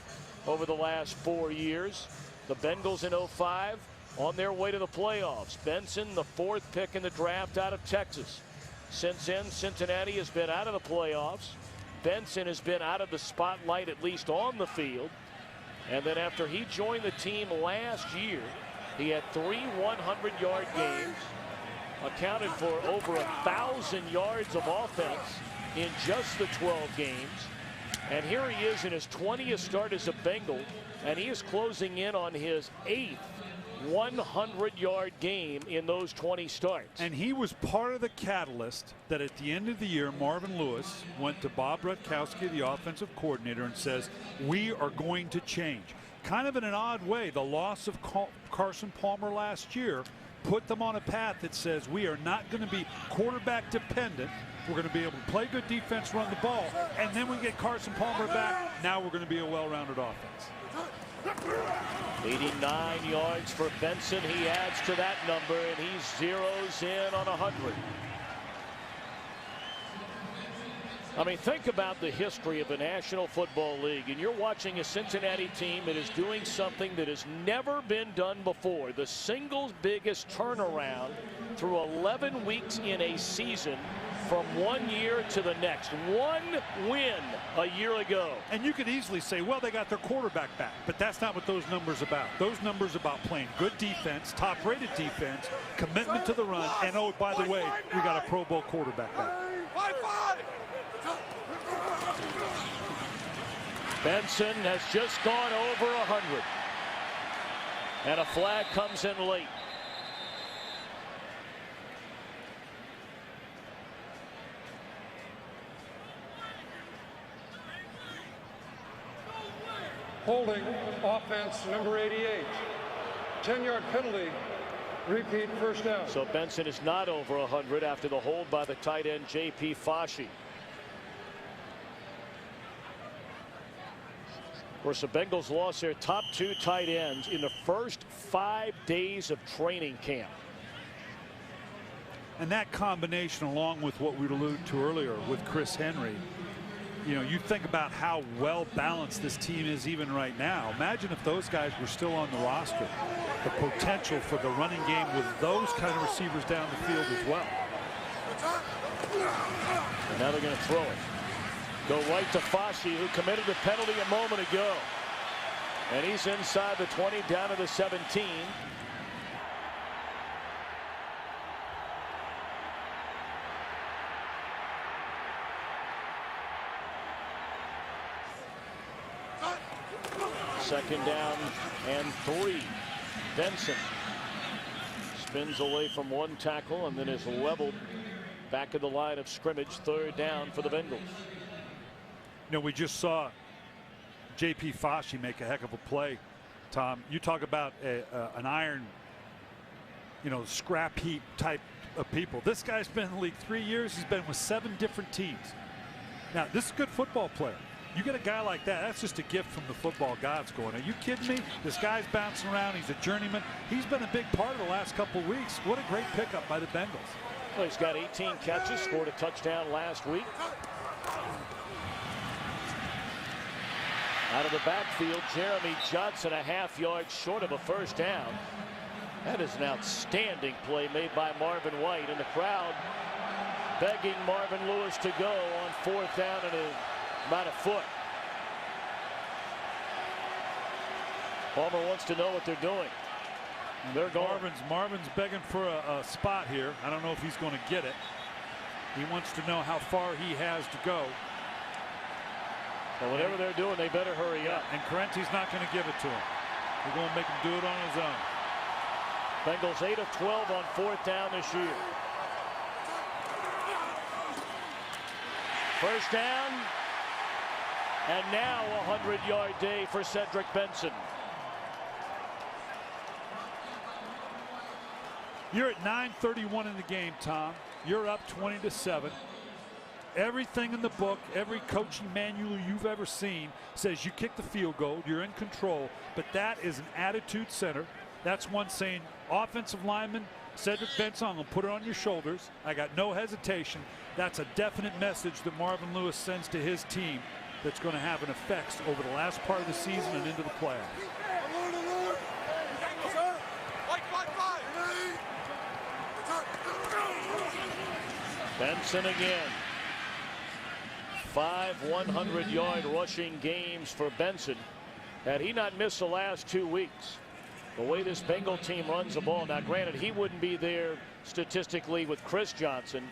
over the last 4 years. The Bengals in 05 on their way to the playoffs. Benson, the 4th pick in the draft out of Texas. Since then, Cincinnati has been out of the playoffs. Benson has been out of the spotlight, at least on the field. And then after he joined the team last year, he had 3 100-yard games, accounted for over 1,000 yards of offense in just the 12 games. And here he is in his 20th start as a Bengal, and he is closing in on his 8th 100-yard game in those 20 starts. And he was part of the catalyst that at the end of the year, Marvin Lewis went to Bob Rutkowski, the offensive coordinator, and says, we are going to change. Kind of in an odd way, the loss of Carson Palmer last year put them on a path that says we are not going to be quarterback dependent. We're going to be able to play good defense, run the ball, and then we get Carson Palmer back. Now we're going to be a well-rounded offense. 89 yards for Benson. He adds to that number, and he zeroes in on 100. I mean, think about the history of the National Football League, and you're watching a Cincinnati team that is doing something that has never been done before. The single biggest turnaround through 11 weeks in a season from 1 year to the next. 1 win a year ago. And you could easily say, well, they got their quarterback back, but that's not what those numbers are about. Those numbers are about playing good defense, top-rated defense, commitment to the run, and oh, by the way, we got a Pro Bowl quarterback back. Benson has just gone over 100. And a flag comes in late. Holding, offense, number 88. 10-yard penalty, repeat, first down. So Benson is not over 100 after the hold by the tight end J.P. Foshee. Of course, the Bengals lost their top 2 tight ends in the first 5 days of training camp. And that combination, along with what we alluded to earlier with Chris Henry, you know, you think about how well balanced this team is even right now. Imagine if those guys were still on the roster. The potential for the running game with those kind of receivers down the field as well. And now they're going to throw it. Go right to Foshee, who committed the penalty a moment ago. And he's inside the 20, down to the 17. Second down and 3. Benson spins away from one tackle and then is leveled back of the line of scrimmage. Third down for the Bengals. You know, we just saw J.P. Foshee make a heck of a play, Tom. You talk about an iron, you know, scrap heap type of people. This guy's been in the league 3 years. He's been with 7 different teams. Now, this is a good football player. You get a guy like that, that's just a gift from the football gods going, are you kidding me? This guy's bouncing around. He's a journeyman. He's been a big part of the last couple of weeks. What a great pickup by the Bengals. Well, he's got 18 catches, scored a touchdown last week. Out of the backfield, Jeremy Johnson a half-yard short of a first down. That is an outstanding play made by Marvin White, and the crowd begging Marvin Lewis to go on fourth down and about a foot. Palmer wants to know what they're doing. They're going. Marvin's begging for a spot here. I don't know if he's going to get it. He wants to know how far he has to go. Well, whatever they're doing, they better hurry up. And Correnti's not going to give it to him. They're going to make him do it on his own. Bengals 8 of 12 on fourth down this year. First down. And now a 100-yard day for Cedric Benson. You're at 9:31 in the game, Tom. You're up 20-7. Everything in the book, every coaching manual you've ever seen says you kick the field goal, you're in control, but that is an attitude center. That's one saying, offensive lineman, Cedric Benson, I'm going to put it on your shoulders. I got no hesitation. That's a definite message that Marvin Lewis sends to his team that's going to have an effect over the last part of the season and into the playoffs. Benson again. 5 100-yard rushing games for Benson. Had he not missed the last 2 weeks, the way this Bengal team runs the ball, now granted he wouldn't be there statistically with Chris Johnson,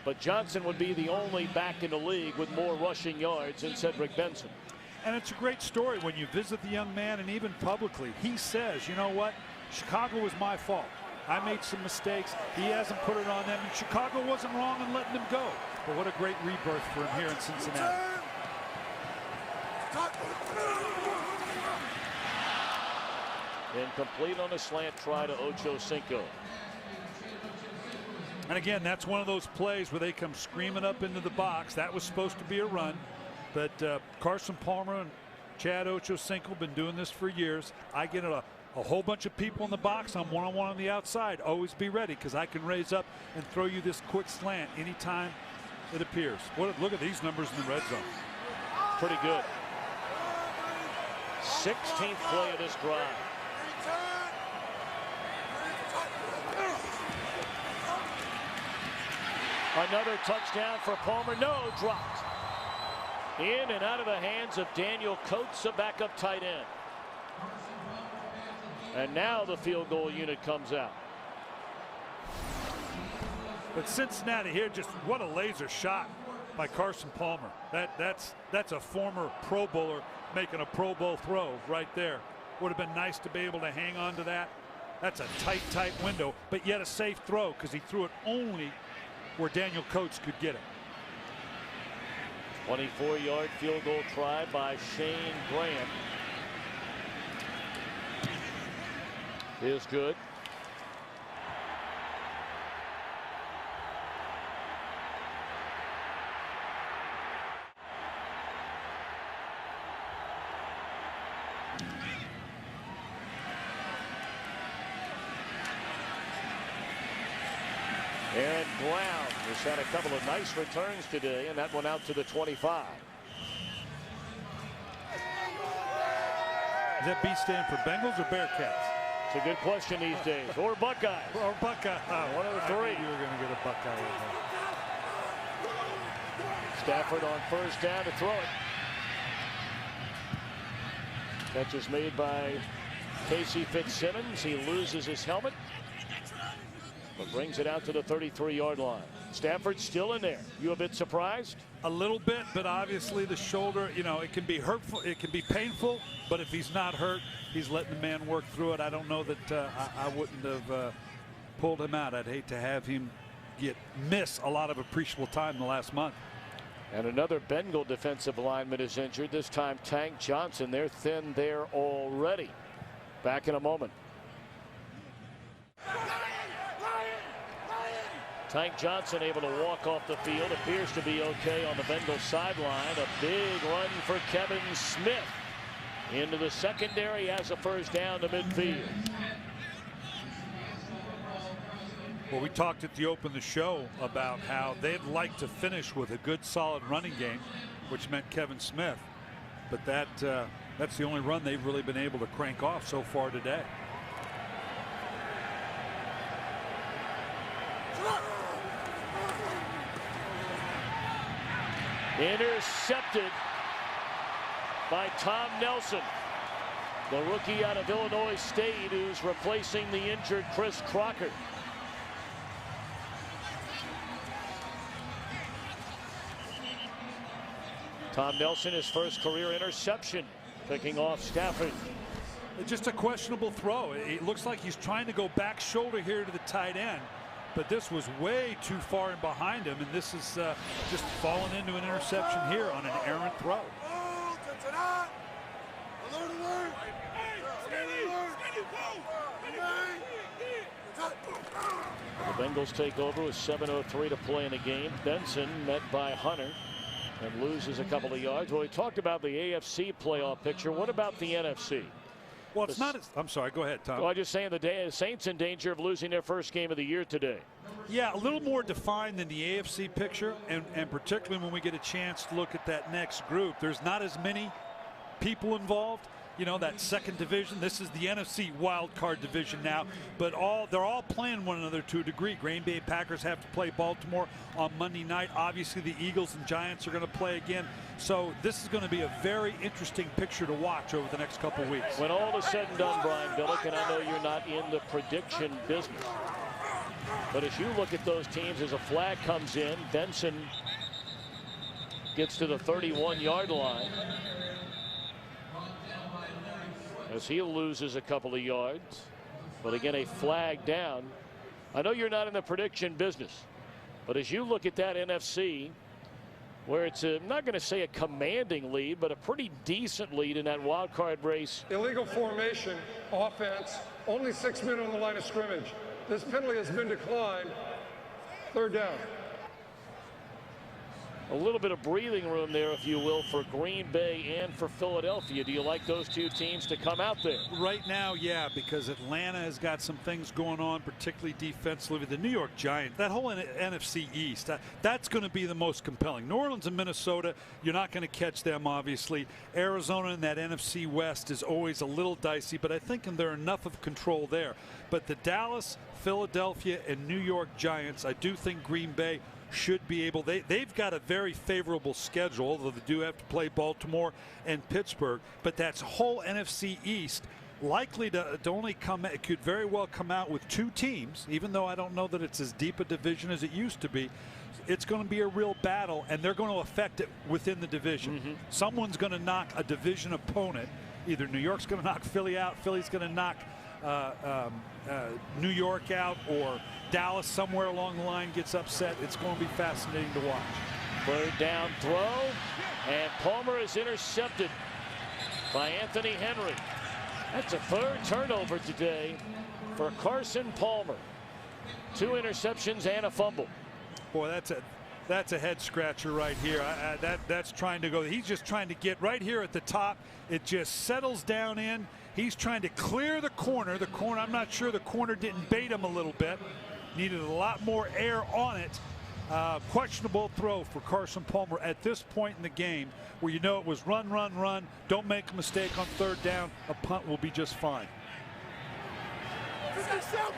but Johnson would be the only back in the league with more rushing yards than Cedric Benson. And it's a great story when you visit the young man, and even publicly he says, you know what, Chicago was my fault. I made some mistakes. He hasn't put it on them, and Chicago wasn't wrong in letting him go. But what a great rebirth for him here in Cincinnati. Incomplete on a slant try to Ocho Cinco. And again, that's one of those plays where they come screaming up into the box. That was supposed to be a run, but Carson Palmer and Chad Ochocinco have been doing this for years. I get a whole bunch of people in the box. I'm one-on-one on the outside. Always be ready, because I can raise up and throw you this quick slant anytime it appears. Look at these numbers in the red zone. Pretty good. 16th play of this drive. Another touchdown for Palmer. No, dropped. In and out of the hands of Daniel Coates, a backup tight end. And now the field goal unit comes out. But Cincinnati here, just what a laser shot by Carson Palmer. That's a former Pro Bowler making a Pro Bowl throw right there. Would have been nice to be able to hang on to that. That's a tight window, but yet a safe throw, because he threw it only where Daniel Coates could get it. 24-yard field goal try by Shane Graham. is good. Aaron Brown has had a couple of nice returns today, and that one out to the 25. Does that B stand for Bengals or Bearcats? It's a good question these days. Or Buckeyes. Or Buckeye. One of the three. You were going to get a Buckeye with that. Stafford on first down to throw it. Catch is made by Casey Fitzsimmons. He loses his helmet, but brings it out to the 33-yard line. Stafford still in there. You a bit surprised? A little bit, but obviously the shoulder, you know, it can be hurtful, it can be painful, but if he's not hurt, he's letting the man work through it. I don't know that I wouldn't have pulled him out. I'd hate to have him miss a lot of appreciable time in the last month. And another Bengal defensive lineman is injured, this time Tank Johnson. They're thin there already. Back in a moment. Tank Johnson able to walk off the field. Appears to be okay on the Bengals sideline. A big run for Kevin Smith into the secondary, has a first down to midfield. Well, we talked at the open of the show about how they'd like to finish with a good solid running game, which meant Kevin Smith, but that's the only run they've really been able to crank off so far today. Intercepted by Tom Nelson, the rookie out of Illinois State, who's replacing the injured Chris Crocker. Tom Nelson, his first career interception, picking off Stafford. Just a questionable throw. It looks like he's trying to go back shoulder here to the tight end, but this was way too far in behind him, and this is just fallen into an interception here on an errant throw. The Bengals take over with 7:03 to play in the game. Benson met by Hunter and loses a couple of yards. Well, we talked about the AFC playoff picture. What about the NFC? Well, it's not. I'm sorry. Go ahead, Tom. Well, I'm just saying the Saints in danger of losing their first game of the year today. Yeah, a little more defined than the AFC picture, and particularly when we get a chance to look at that next group. There's not as many people involved. You know, that second division. This is the NFC wild card division now, but they're all playing one another to a degree. Green Bay Packers have to play Baltimore on Monday night. Obviously, the Eagles and Giants are going to play again. So this is going to be a very interesting picture to watch over the next couple of weeks. When all is said and done, Brian Billick, and I know you're not in the prediction business, but as you look at those teams, as a flag comes in, Benson gets to the 31-yard line as he loses a couple of yards, but again a flag down. I know you're not in the prediction business, but as you look at that NFC, where it's I'm not going to say a commanding lead, but a pretty decent lead in that wild card race. Illegal formation, offense, only 6 men on the line of scrimmage. This penalty has been declined. Third down. A little bit of breathing room there, if you will, for Green Bay and for Philadelphia. Do you like those two teams to come out there? Right now, yeah, because Atlanta has got some things going on, particularly defensively. The New York Giants, that whole NFC East, that's going to be the most compelling. New Orleans and Minnesota, you're not going to catch them, obviously. Arizona in that NFC West is always a little dicey, but I think there are enough of control there. But the Dallas, Philadelphia, and New York Giants, I do think Green Bay should be able. They've got a very favorable schedule, although they do have to play Baltimore and Pittsburgh. But that's whole NFC East likely to only come. It could very well come out with two teams, even though I don't know that it's as deep a division as it used to be. It's going to be a real battle, and they're going to affect it within the division. Someone's going to knock a division opponent. Either New York's going to knock Philly out, Philly's going to knock New York out, or Dallas somewhere along the line gets upset. It's going to be fascinating to watch. Third down throw, and Palmer is intercepted by Anthony Henry. That's a third turnover today for Carson Palmer. 2 interceptions and a fumble. Boy, that's a head scratcher right here. That's trying to go. He's just trying to get right here at the top. It just settles down in. He's trying to clear the corner. I'm not sure the corner didn't bait him a little bit. Needed a lot more air on it. Questionable throw for Carson Palmer at this point in the game, where you know it was run, run, run. Don't make a mistake on 3rd down. A punt will be just fine. 57.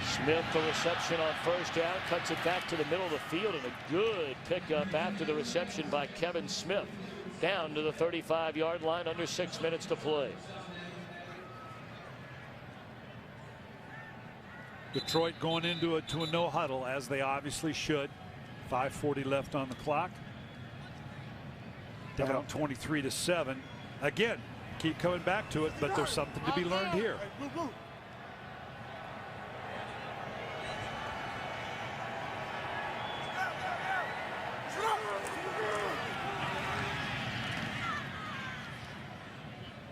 Smith, the reception on 1st down, cuts it back to the middle of the field, and a good pickup after the reception by Kevin Smith. Down to the 35-yard line, under 6 minutes to play. Detroit going into a no huddle, as they obviously should. 5:40 left on the clock. Down 23-7. Again, keep coming back to it, but there's something to be learned here.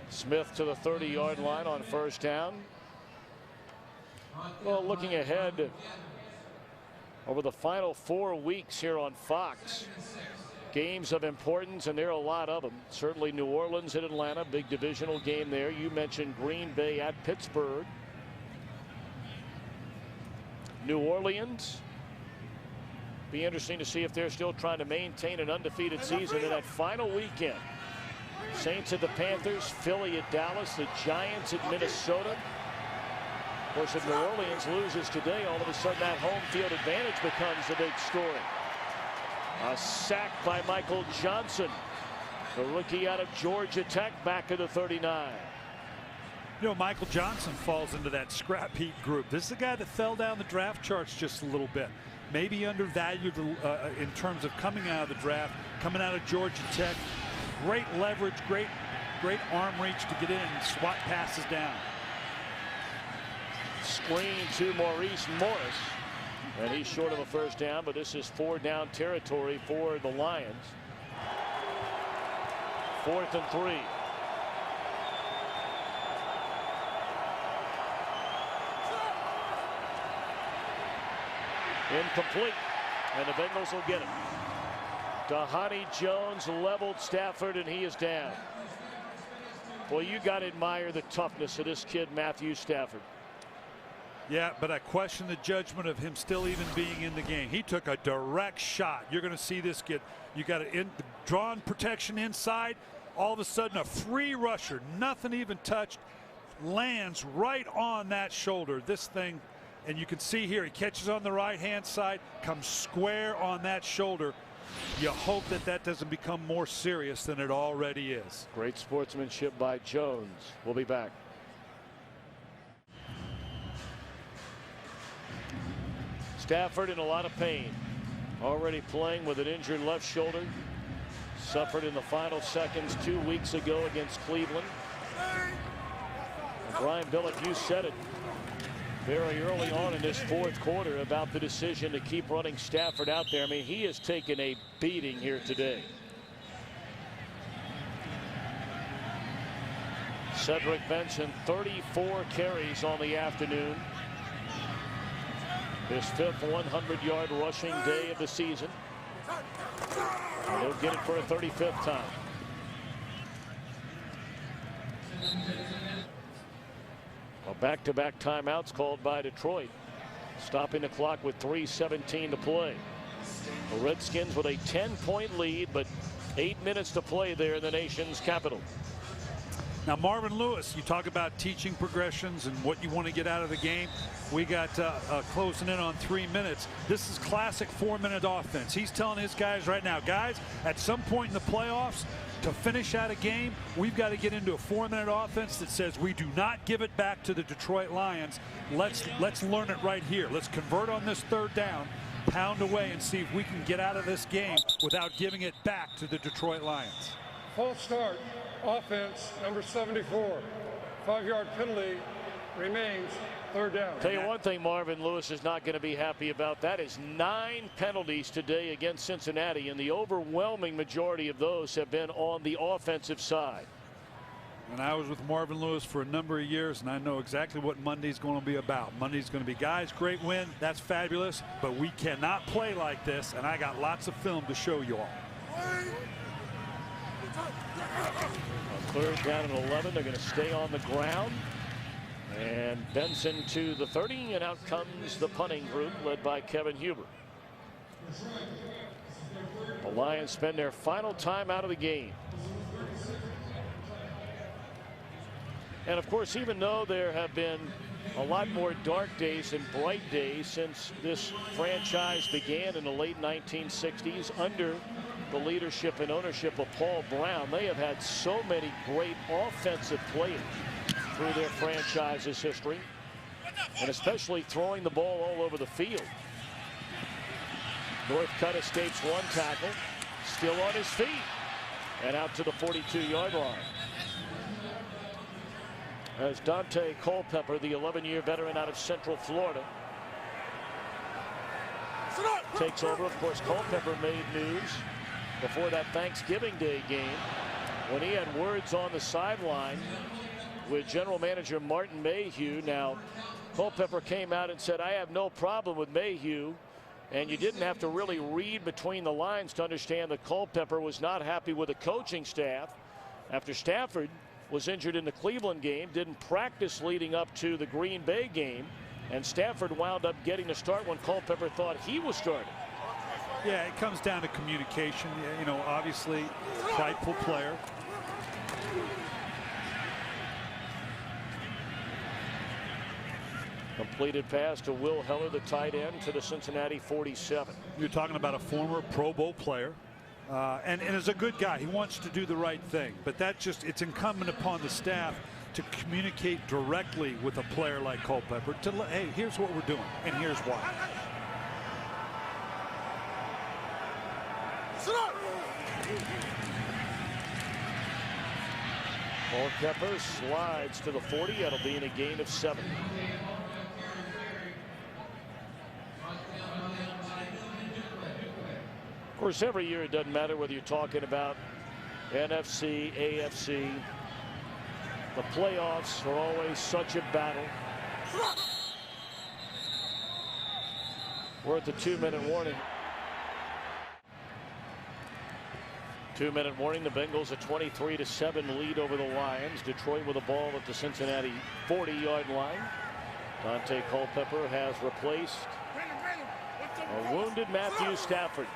Smith to the 30-yard line on 1st down. Well, looking ahead over the final 4 weeks here on Fox, games of importance, and there are a lot of them. Certainly New Orleans and Atlanta, big divisional game there. You mentioned Green Bay at Pittsburgh. New Orleans, be interesting to see if they're still trying to maintain an undefeated season in that final weekend. Saints at the Panthers, Philly at Dallas, the Giants at Minnesota. Of course, if New Orleans loses today, all of a sudden that home field advantage becomes the big story. A sack by Michael Johnson, the rookie out of Georgia Tech, back at the 39. You know, Michael Johnson falls into that scrap heap group. This is a guy that fell down the draft charts just a little bit. Maybe undervalued in terms of coming out of the draft, coming out of Georgia Tech. Great leverage, great arm reach to get in and swat passes down. Screen to Maurice Morris, and he's short of a 1st down, but this is 4-down territory for the Lions. 4th and 3. Incomplete, and the Bengals will get it. Dhani Jones leveled Stafford, and he is down. Well, you got to admire the toughness of this kid, Matthew Stafford. Yeah, but I question the judgment of him still even being in the game. He took a direct shot. You're going to see this kid. You got drawn protection inside. All of a sudden, a free rusher, nothing even touched, lands right on that shoulder. This thing, and you can see here, he catches on the right-hand side, comes square on that shoulder. You hope that doesn't become more serious than it already is. Great sportsmanship by Jones. We'll be back. Stafford in a lot of pain. Already playing with an injured left shoulder. Suffered in the final seconds 2 weeks ago against Cleveland. And Brian Billick, you said it very early on in this 4th quarter about the decision to keep running Stafford out there. I mean, he has taken a beating here today. Cedric Benson, 34 carries on the afternoon. His 5th 100-yard rushing day of the season. And he'll get it for a 35th time. Back-to-back timeouts called by Detroit, stopping the clock with 3:17 to play. The Redskins with a 10-point lead, but 8 minutes to play there in the nation's capital. Now, Marvin Lewis, you talk about teaching progressions and what you want to get out of the game. We got closing in on 3 minutes. This is classic 4-minute offense. He's telling his guys right now, guys, at some point in the playoffs, to finish out a game, we've got to get into a 4-minute offense that says we do not give it back to the Detroit Lions. Let's learn it right here. Let's convert on this 3rd down, pound away, and see if we can get out of this game without giving it back to the Detroit Lions. False start, offense, number 74. 5-yard penalty, remains third down. Tell you one thing Marvin Lewis is not going to be happy about. That is 9 penalties today against Cincinnati, and the overwhelming majority of those have been on the offensive side. And I was with Marvin Lewis for a number of years, and I know exactly what Monday's going to be about. Monday's going to be, guys, great win. That's fabulous, but we cannot play like this, and I got lots of film to show you all. On third down and 11, they're going to stay on the ground. And Benson to the 30, and out comes the punting group led by Kevin Huber. The Lions spend their final time out of the game. And of course, even though there have been a lot more dark days than bright days since this franchise began in the late 1960s under the leadership and ownership of Paul Brown, they have had so many great offensive players through their franchise's history, and especially throwing the ball all over the field. Northcutt escapes one tackle, still on his feet, and out to the 42-yard line. As Dante Culpepper, the 11-year veteran out of Central Florida, takes over. Of course, Culpepper made news before that Thanksgiving Day game when he had words on the sideline with general manager Martin Mayhew. Now, Culpepper came out and said, I have no problem with Mayhew, and you didn't have to really read between the lines to understand that Culpepper was not happy with the coaching staff after Stafford was injured in the Cleveland game, didn't practice leading up to the Green Bay game, and Stafford wound up getting the start when Culpepper thought he was starting. Yeah, it comes down to communication. You know, obviously, prideful player. Completed pass to Will Heller, the tight end, to the Cincinnati 47. You're talking about a former Pro Bowl player. And is a good guy. He wants to do the right thing, but it's incumbent upon the staff to communicate directly with a player like Culpepper to hey, here's what we're doing and here's why. Culpepper slides to the 40. That'll be in a gain of 7. Of course, every year it doesn't matter whether you're talking about NFC, AFC. The playoffs are always such a battle. We're at the 2-minute warning. 2-minute warning. The Bengals a 23-7 lead over the Lions. Detroit with a ball at the Cincinnati 40-yard line. Dante Culpepper has replaced a wounded Matthew Stafford.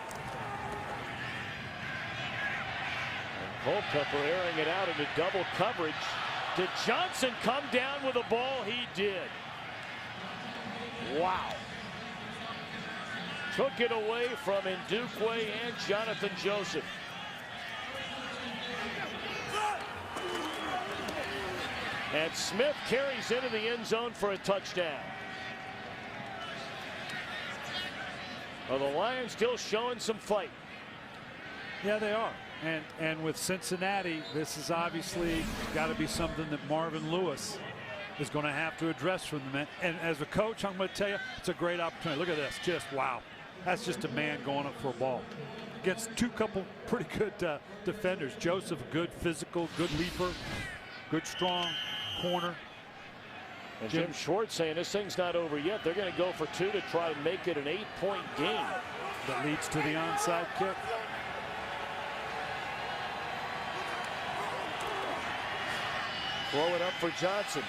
Culpepper airing it out into double coverage. Did Johnson come down with the ball? He did. Wow. Took it away from Ndukwe and Jonathan Joseph. And Smith carries into the end zone for a touchdown. Well, the Lions still showing some fight. Yeah, they are. And with Cincinnati, this is obviously got to be something that Marvin Lewis is going to have to address from the men. And as a coach, I'm going to tell you, it's a great opportunity. Look at this. Just wow. That's just a man going up for a ball. Against couple pretty good defenders. Joseph, good physical, good leaper, good strong corner. And Jim Schwartz saying this thing's not over yet. They're going to go for 2 to try to make it an 8-point game. That leads to the onside kick. Throw it up for Johnson.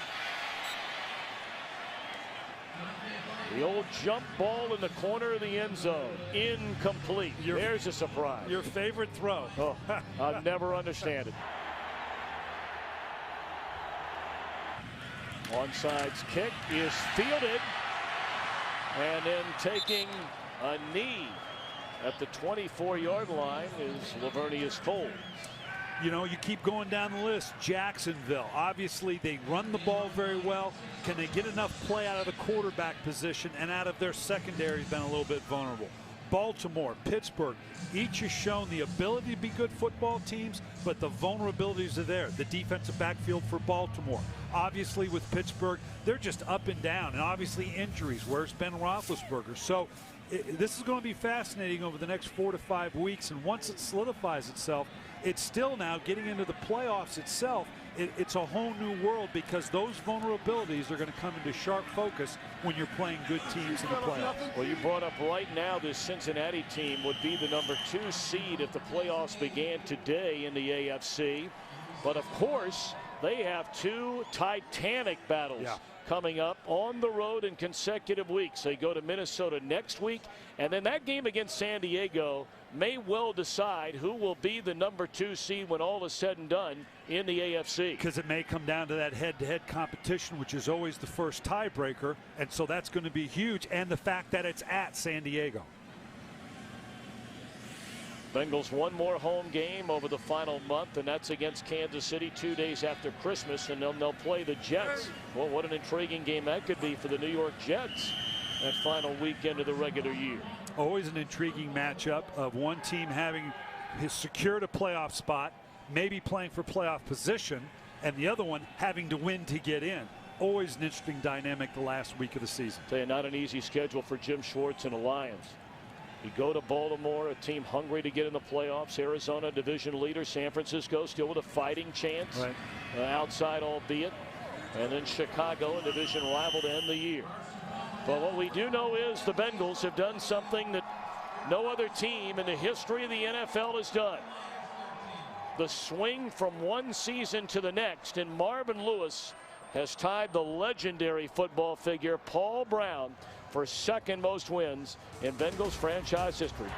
The old jump ball in the corner of the end zone. Incomplete. There's a surprise. Your favorite throw. Oh, I'll never understand it. Onside kick is fielded. And then taking a knee at the 24-yard line is Lavernius Cole. You know, you keep going down the list. Jacksonville, obviously they run the ball very well. Can they get enough play out of the quarterback position and out of their secondary has been a little bit vulnerable. Baltimore, Pittsburgh, each has shown the ability to be good football teams, but the vulnerabilities are there. The defensive backfield for Baltimore. Obviously with Pittsburgh, they're just up and down, and obviously injuries. Where's Ben Roethlisberger? So this is going to be fascinating over the next 4 to 5 weeks, and once it solidifies itself, it's still now getting into the playoffs itself. It's a whole new world because those vulnerabilities are going to come into sharp focus when you're playing good teams in the playoffs. Well, you brought up right now this Cincinnati team would be the #2 seed if the playoffs began today in the AFC. But of course, they have 2 titanic battles coming up on the road in consecutive weeks. They go to Minnesota next week, and then that game against San Diego may well decide who will be the #2 seed when all is said and done in the AFC. Because it may come down to that head-to-head competition, which is always the first tiebreaker, and so that's going to be huge, and the fact that it's at San Diego. Bengals one more home game over the final month, and that's against Kansas City 2 days after Christmas, and they'll play the Jets. Well, what an intriguing game that could be for the New York Jets that final weekend of the regular year. Always an intriguing matchup of one team having secured a playoff spot, maybe playing for playoff position, and the other one having to win to get in. Always an interesting dynamic the last week of the season. Tell you, not an easy schedule for Jim Schwartz and the Lions. You go to Baltimore, a team hungry to get in the playoffs. Arizona, division leader. San Francisco still with a fighting chance, outside albeit. And then Chicago, a division rival to end the year. But what we do know is the Bengals have done something that no other team in the history of the NFL has done. The swing from one season to the next, and Marvin Lewis has tied the legendary football figure Paul Brown for second most wins in Bengals franchise history.